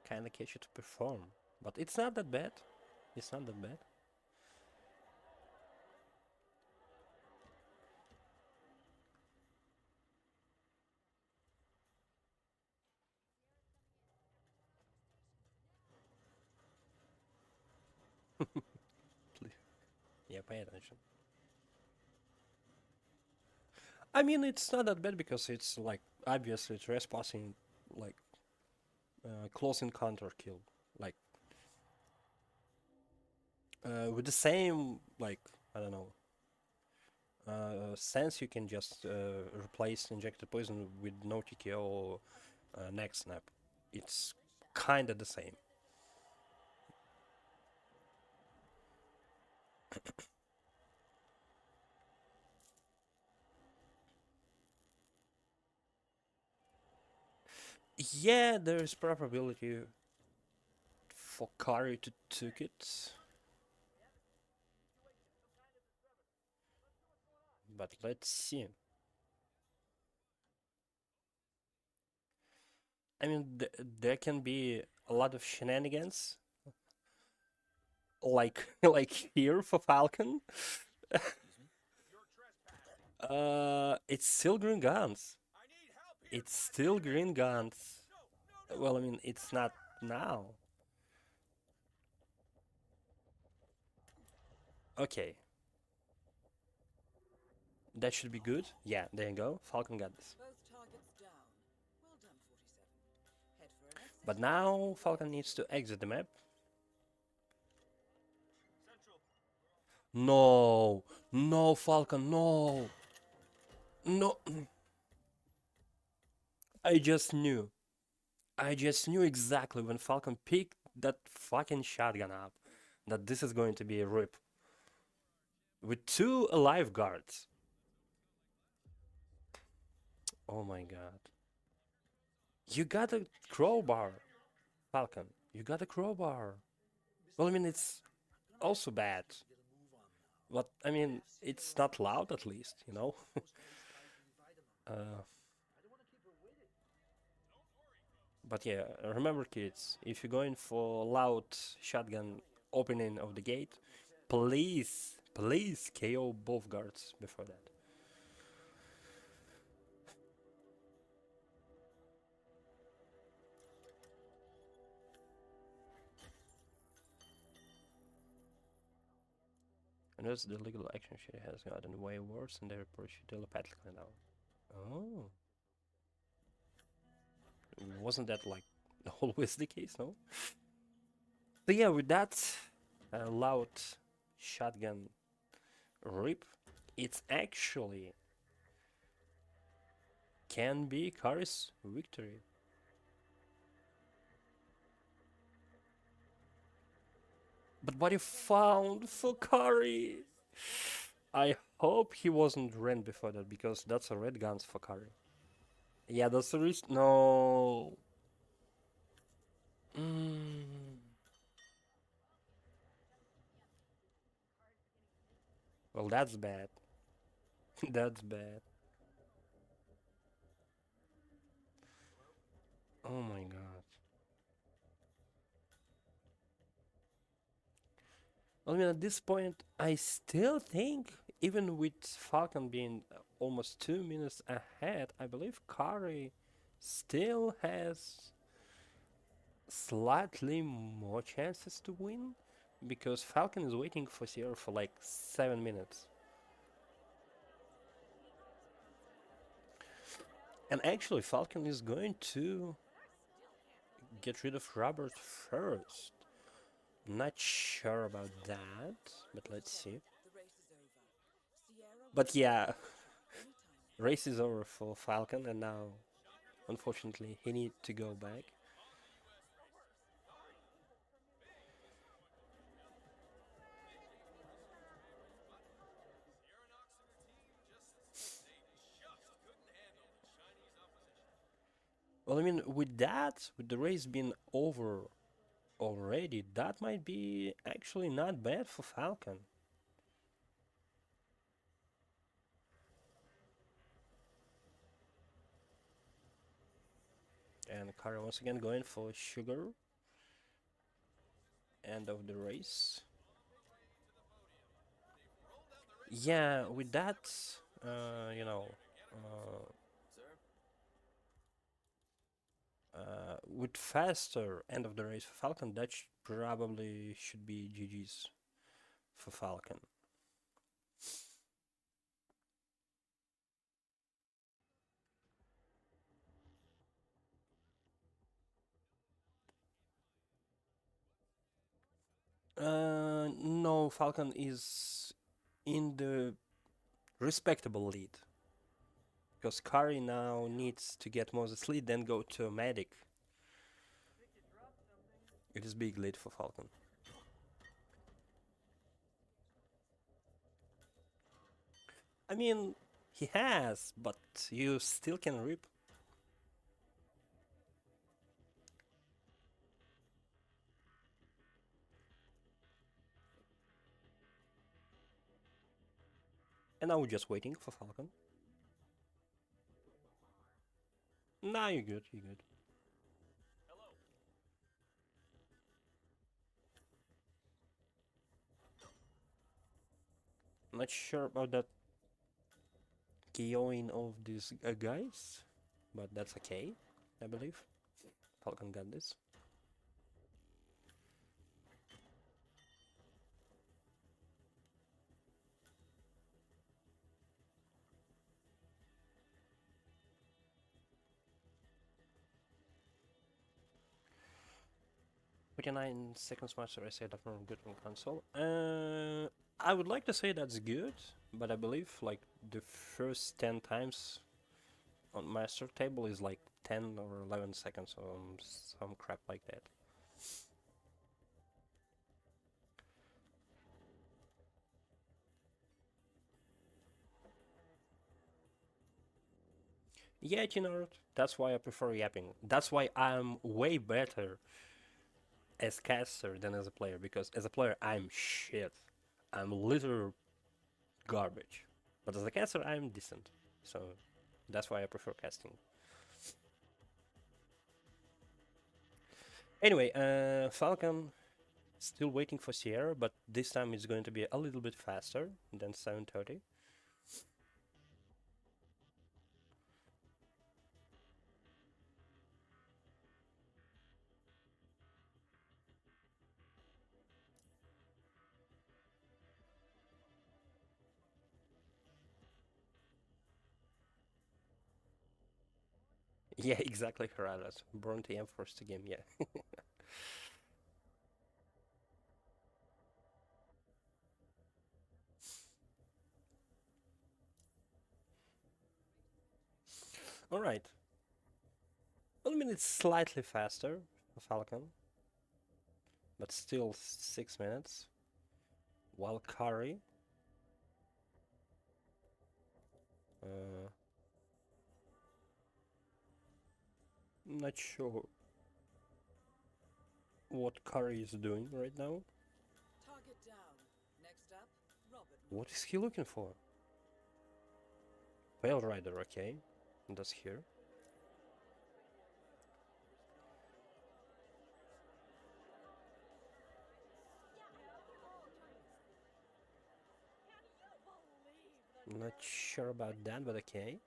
Kind of catchy to perform. But it's not that bad. It's not that bad. Yeah, pay attention. I mean, it's not that bad because it's like obviously trespassing, like close encounter kill, like with the same like I don't know sense you can just replace injected poison with no TKO or neck snap. It's kind of the same. Yeah, there is probability for Kari to took it. But let's see. I mean, there can be a lot of shenanigans, like like here for Falcon. It's still green guns. It's still green guns. Well, I mean, it's not now. Okay, that should be good. Yeah, there you go. Falcon got this.
Both targets down. Well done, 47. Head for an exit.
But now Falcon needs to exit the map. No, no, Falcon, no, no. I just knew. I just knew exactly when Falcon picked that fucking shotgun up that this is going to be a rip. With two alive guards. Oh my god. You got a crowbar, Falcon. You got a crowbar. Well, I mean, it's also bad. But, I mean, it's not loud at least, you know? uh, but yeah, remember kids, if you're going for loud shotgun opening of the gate, please, please KO both guards before that. And as the legal action she has gotten way worse and they report she telepathically now. Oh. Wasn't that like always the case, no? So yeah, with that loud shotgun rip, it's actually can be Kari's victory. But what you found for Kari? I hope he wasn't ran before that because that's a red guns for Kari. Yeah, that's the risk. No. Mm. Well, that's bad. That's bad. Oh my god. I mean, at this point, I still think even with Falcon being almost 2 minutes ahead, I believe Curry still has slightly more chances to win because Falcon is waiting for Sierra for like 7 minutes. And actually, Falcon is going to get rid of Robert first. Not sure about that, but let's see.
The race is over. Sierra
But yeah,
anytime now.
race is over for Falcon, and now, unfortunately, he needs to go back. Well, I mean, with that, with the race being over already, that might be actually not bad for Falcon. And Kara once again going for sugar. End of the race. Yeah, with that, you know, with faster end of the race for Falcon, that probably should be GG's for Falcon. No, Falcon is in the respectable lead. Because Kari now needs to get Moses lead, then go to Medic. It is big lead for Falcon. I mean, he has, but you still can rip. And now we're just waiting for Falcon. Nah, you're good, you're good. Not sure about that KOing of these guys, but that's okay, I believe. Falcon got this. "49 seconds master essay that from good on console." I would like to say that's good, but I believe like the first 10 times on master table is like 10 or 11 seconds or some crap like that. Yeah, you know, that's why I prefer yapping. That's why I'm way better as caster than as a player, because as a player I'm shit. I'm literal garbage. But as a caster I'm decent. So that's why I prefer casting. Anyway, Falcon still waiting for Sierra, but this time it's going to be a little bit faster than 7:30. Yeah, exactly, Haradas. Born to M first game, yeah. Alright. Well, I mean, it's slightly faster for Falcon, but still 6 minutes. While Curry, uh, not sure what Curry is doing right now.
Target down. Next up, Robert.
What is he looking for? Pale Rider, okay. That's here. Not sure about that, but okay.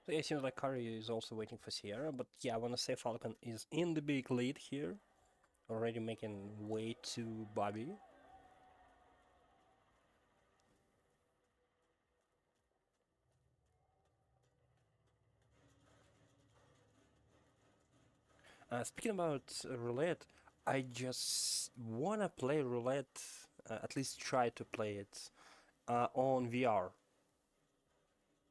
So yeah, it seems like Curry is also waiting for Sierra, but yeah, I want to say Falcon is in the big lead here, already making way to Bobby. Speaking about Roulette, I just wanna play Roulette, at least try to play it on VR.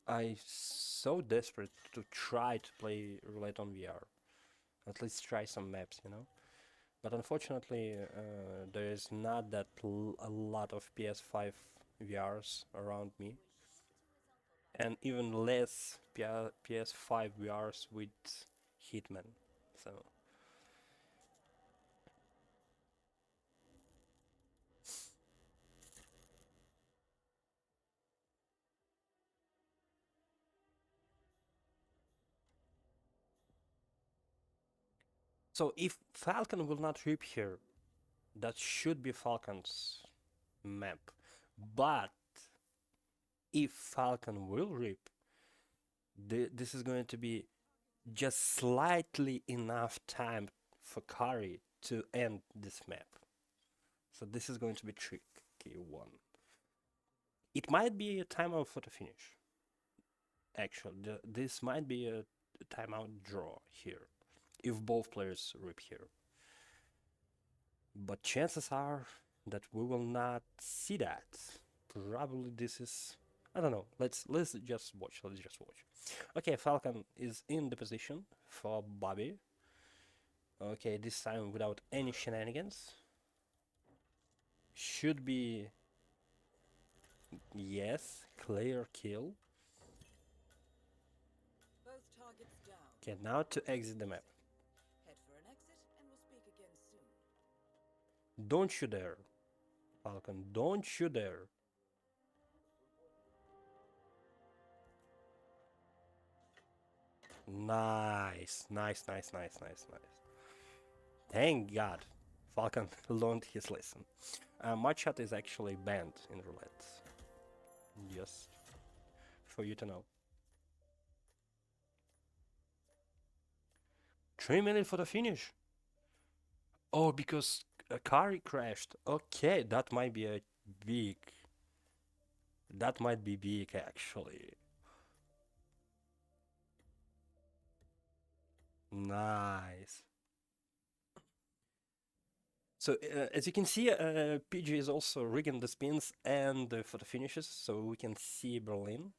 I'm so desperate to try to play Roulette on VR. At least try some maps, you know. But unfortunately, there is not that a lot of PS5 VRs around me, and even less PS5 VRs with Hitman. So. So if Falcon will not rip here, that should be Falcon's map. But if Falcon will rip, this is going to be just slightly enough time for Curry to end this map. So this is going to be tricky one. It might be a timeout for the finish. Actually, this might be a timeout draw here, if both players rip here. But chances are that we will not see that. Probably this is, I don't know. Let's just watch. Let's just watch. Okay, Falcon is in the position for Bobby. Okay, this time without any shenanigans. Should be, yes, clear kill.
Both targets down.
Okay, now to exit the map.
Head for an exit, and we'll speak again soon.
Don't you dare, Falcon. Don't you dare. Nice, nice, nice, nice, nice, nice. Thank God, Falcon learned his lesson. Mud shot is actually banned in roulette. Just for you to know. 3 minutes for the finish. Oh, because a car crashed. Okay, that might be a big. That might be big actually. Nice. So as you can see, PG is also rigging the spins and for the finishes, so we can see Berlin.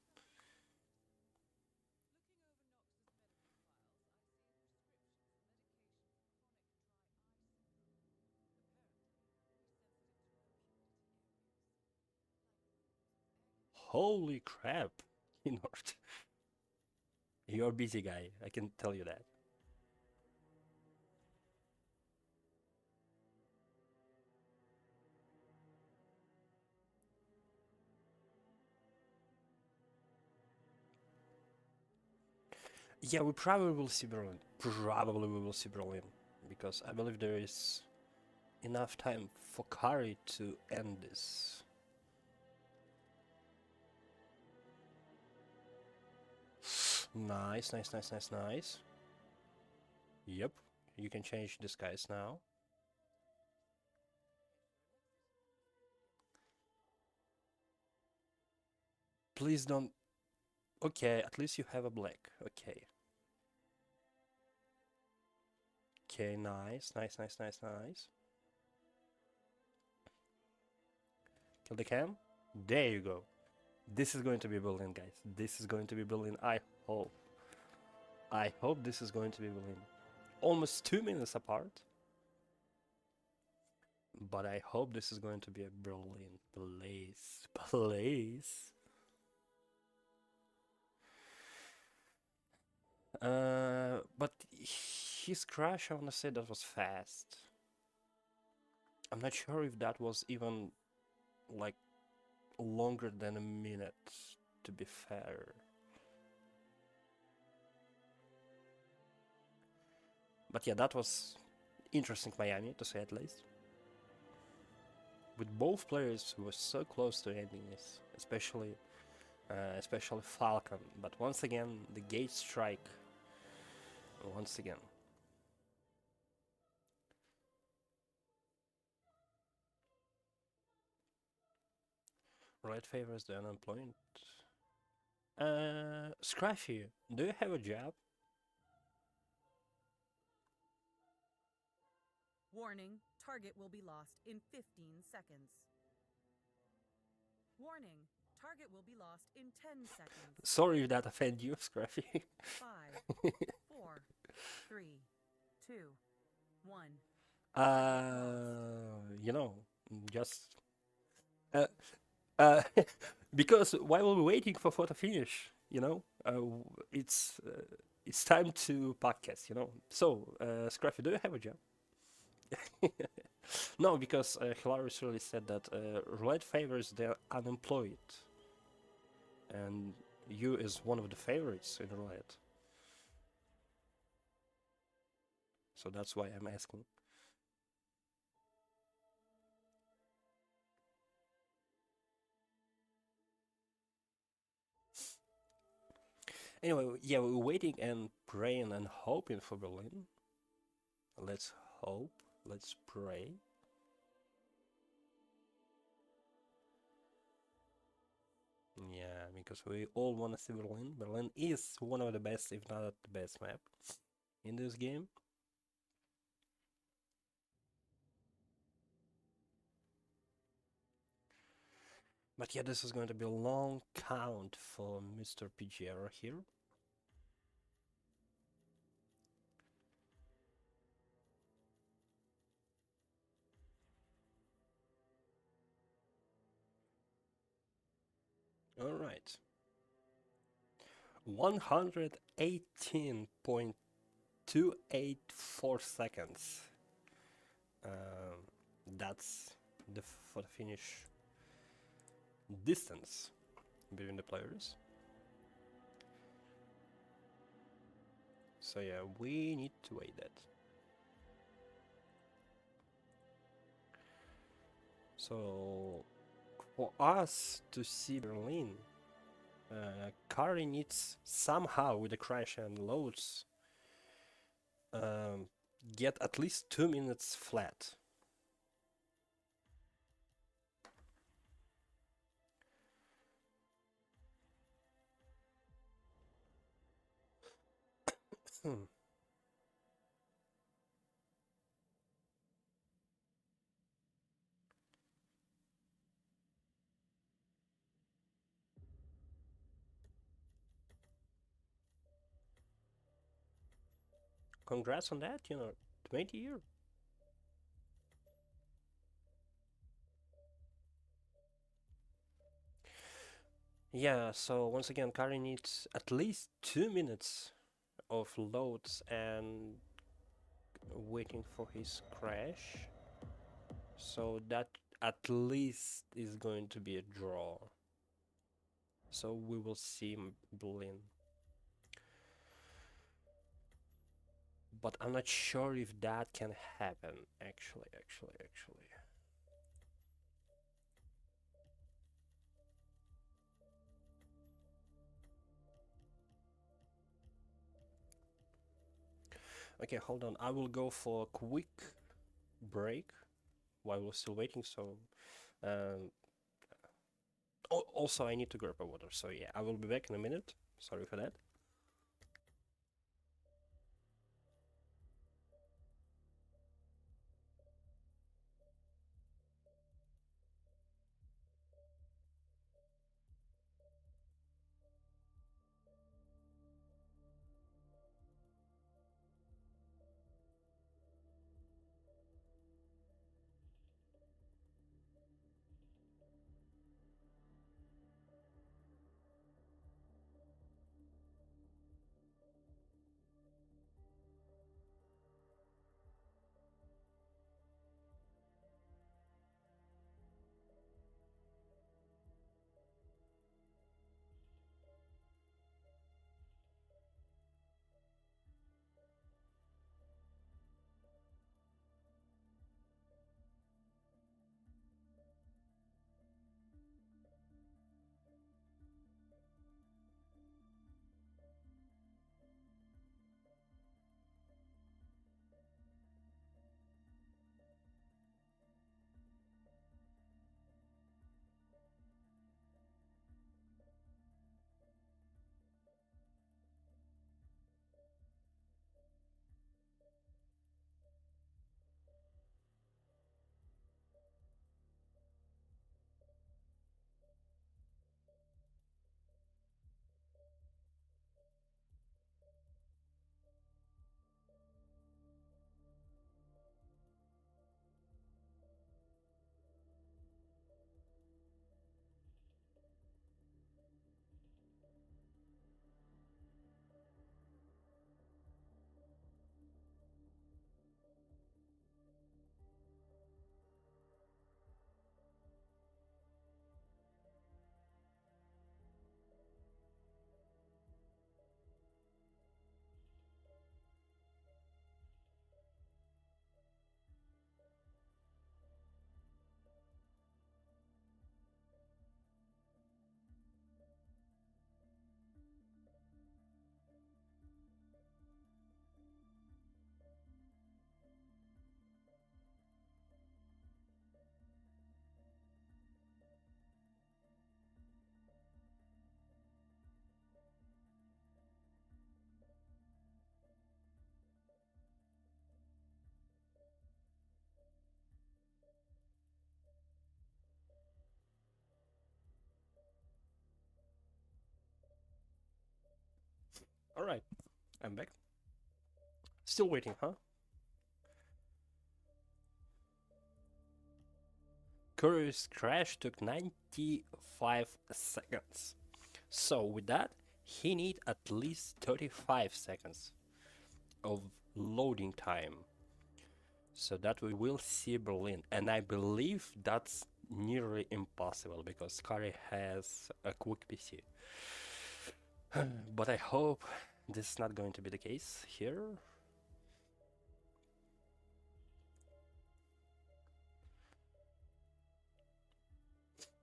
Holy crap, Inord. You're a busy guy, I can tell you that. Yeah, we probably will see Berlin. Probably we will see Berlin. Because I believe there is enough time for Curry to end this. Nice, nice, nice, nice, nice. Yep, you can change disguise now. Please don't... Okay, at least you have a black. Okay. Okay, nice, nice, nice, nice, nice. Kill the cam. There you go. This is going to be brilliant, guys. This is going to be brilliant. I hope. I hope this is going to be brilliant. Almost 2 minutes apart. But I hope this is going to be a brilliant place. Place. But his crash, I wanna say that was fast. I'm not sure if that was even like longer than a minute, to be fair. But yeah, that was interesting Miami, to say at least. With both players who were so close to ending this, especially Falcon. But once again, the gate strike. Once again. Roulette favors the unemployed. Scruffy, do you have a job?
Warning, target will be lost in 15 seconds. Warning, target will be lost in 10 seconds.
Sorry if that offended you, Scruffy.
5, 4, 3, 2, 1.
You know, just uh, uh, because while we're waiting for photo finish, you know, it's time to podcast, you know. So, Scruffy, do you have a job? No, because Hilarious really said that Roulette favors the unemployed, and you is one of the favorites in Roulette. So that's why I'm asking. Anyway, yeah, we're waiting and praying and hoping for Berlin. Let's hope, let's pray. Yeah, because we all want to see Berlin. Berlin is one of the best, if not the best map in this game. But yeah, this is going to be a long count for Mr. PGR here. All right. 118.284 seconds. That's the for the finish distance between the players. So yeah, we need to wait that. So for us to see Berlin, Curry needs somehow with the crash and loads get at least 2 minutes flat. Congrats on that, 20 year. Yeah, so once again, Kari needs at least 2 minutes of loads and waiting for his crash. So that at least is going to be a draw. So we will see Berlin. But I'm not sure if that can happen, actually. Okay, hold on. I will go for a quick break while we're still waiting. So, um, also I need to grab a water. So yeah, I will be back in a minute. Sorry for that. Alright, I'm back. Still waiting, huh? Curry's crash took 95 seconds. So with that, he need at least 35 seconds of loading time. So that we will see Berlin. And I believe that's nearly impossible because Curry has a quick PC. But I hope this is not going to be the case here.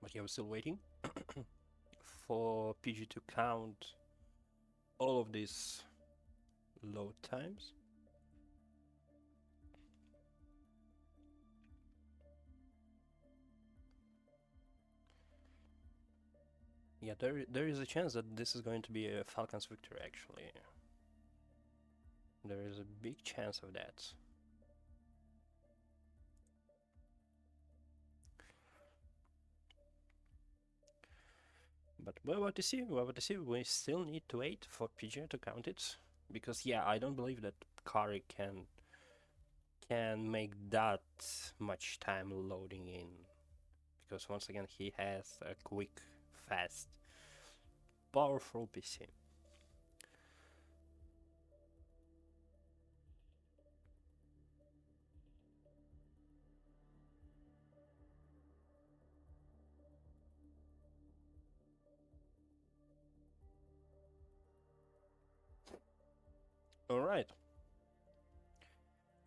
But yeah, we're still waiting for PG to count all of these load times. Yeah, there is a chance that this is going to be a Falcon's victory, actually. There is a big chance of that. But we're about to see, we still need to wait for PG to count it. Because yeah, I don't believe that Kari can make that much time loading in. Because once again, he has a quick, fast, powerful PC. Alright.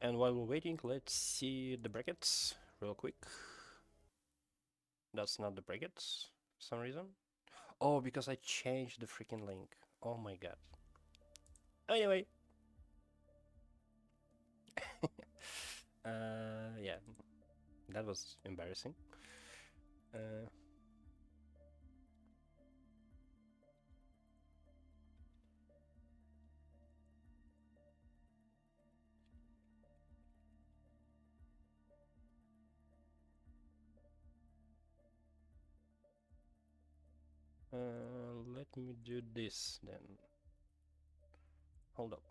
And while we're waiting, let's see the brackets real quick. That's not the brackets for some reason. Oh, because I changed the freaking link. Oh my god. Anyway. Yeah. That was embarrassing. Let me do this then. Hold up.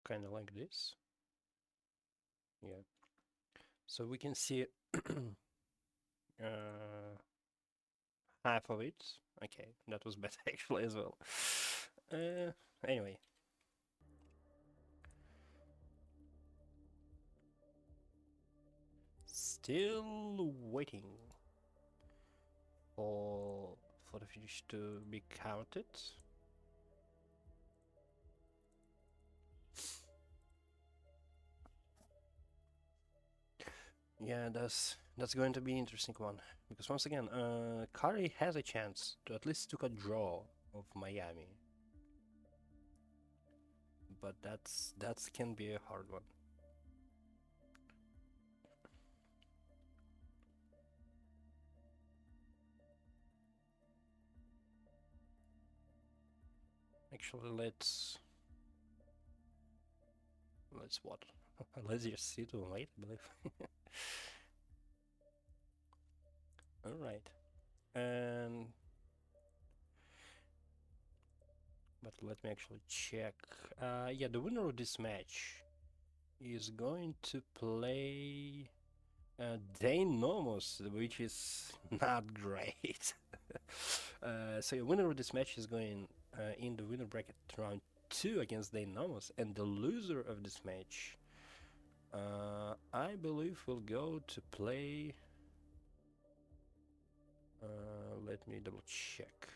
Kind of like this. Yeah. So we can see half of it. Okay, that was better actually as well. Anyway. Still waiting for the finish to be counted. Yeah, that's going to be an interesting one because once again, Curry has a chance to at least took a draw of Miami, but that can be a hard one. Actually, let's what? Let's just sit and wait, I believe. All right, and but let me actually check. Yeah, the winner of this match is going to play Dane Nomos, which is not great. So the winner of this match is going in the winner bracket round 2 against Dane Nomos, and the loser of this match, I believe, will go to play. Let me double check.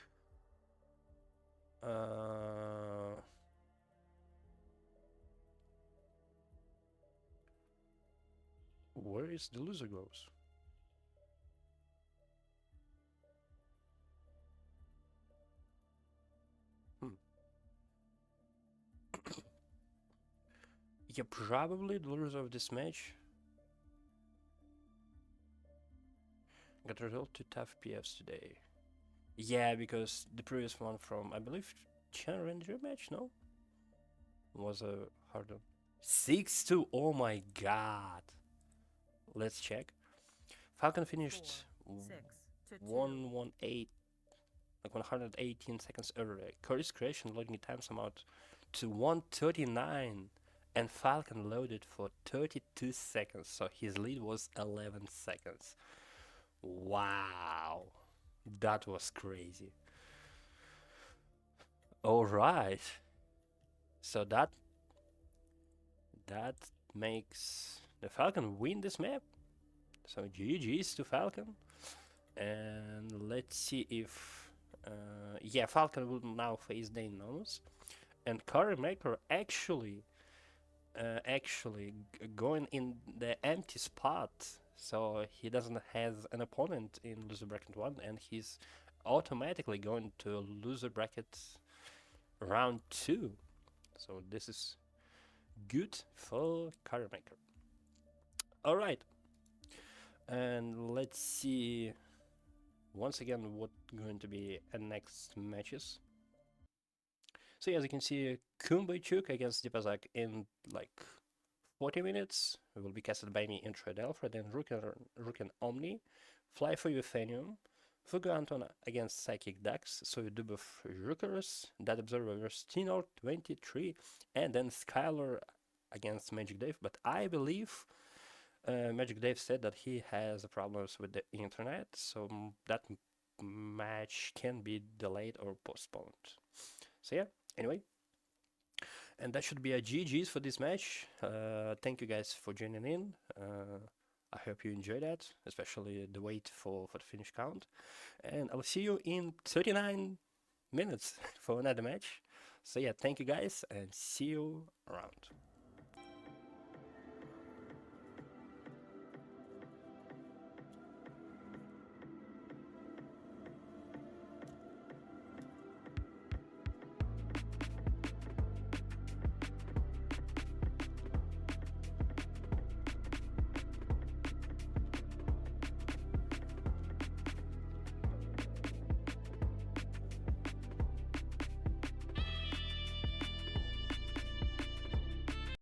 Where is the loser goes? Yeah, probably the loser of this match got a result to tough PFs today. Yeah, because the previous one from, I believe, Chan Ranger match, no? Was a harder. 6-2. Oh my god. Let's check. Falcon finished
6-2.
118, like 118 seconds earlier. Curry's creation loading times amount to 139, and Falcon loaded for 32 seconds, so his lead was 11 seconds. Wow, that was crazy. All right, so that makes the Falcon win this map. So GG's to Falcon, and let's see if yeah, Falcon will now face the Enormous, and CurryMaker actually going in the empty spot, so he doesn't have an opponent in loser bracket 1, and he's automatically going to loser bracket round 2. So this is good for CurryMaker. All right, and let's see once again what going to be next matches. So as you can see, Kumbaychuk against Dipazak in like 40 minutes will be casted by me in Trade Alpha, then Rook and Omni, Fly for Euphanium, Fugu Anton against Psychic Dax, so you do both Rookers, That Observer versus Tenor 23, and then Skylar against Magic Dave, but I believe Magic Dave said that he has problems with the internet, so that match can be delayed or postponed. So yeah, anyway. And that should be a GG's for this match. Thank you guys for joining in. I hope you enjoyed that, especially the wait for the finish count. And I'll see you in 39 minutes for another match. So yeah, thank you guys and see you around.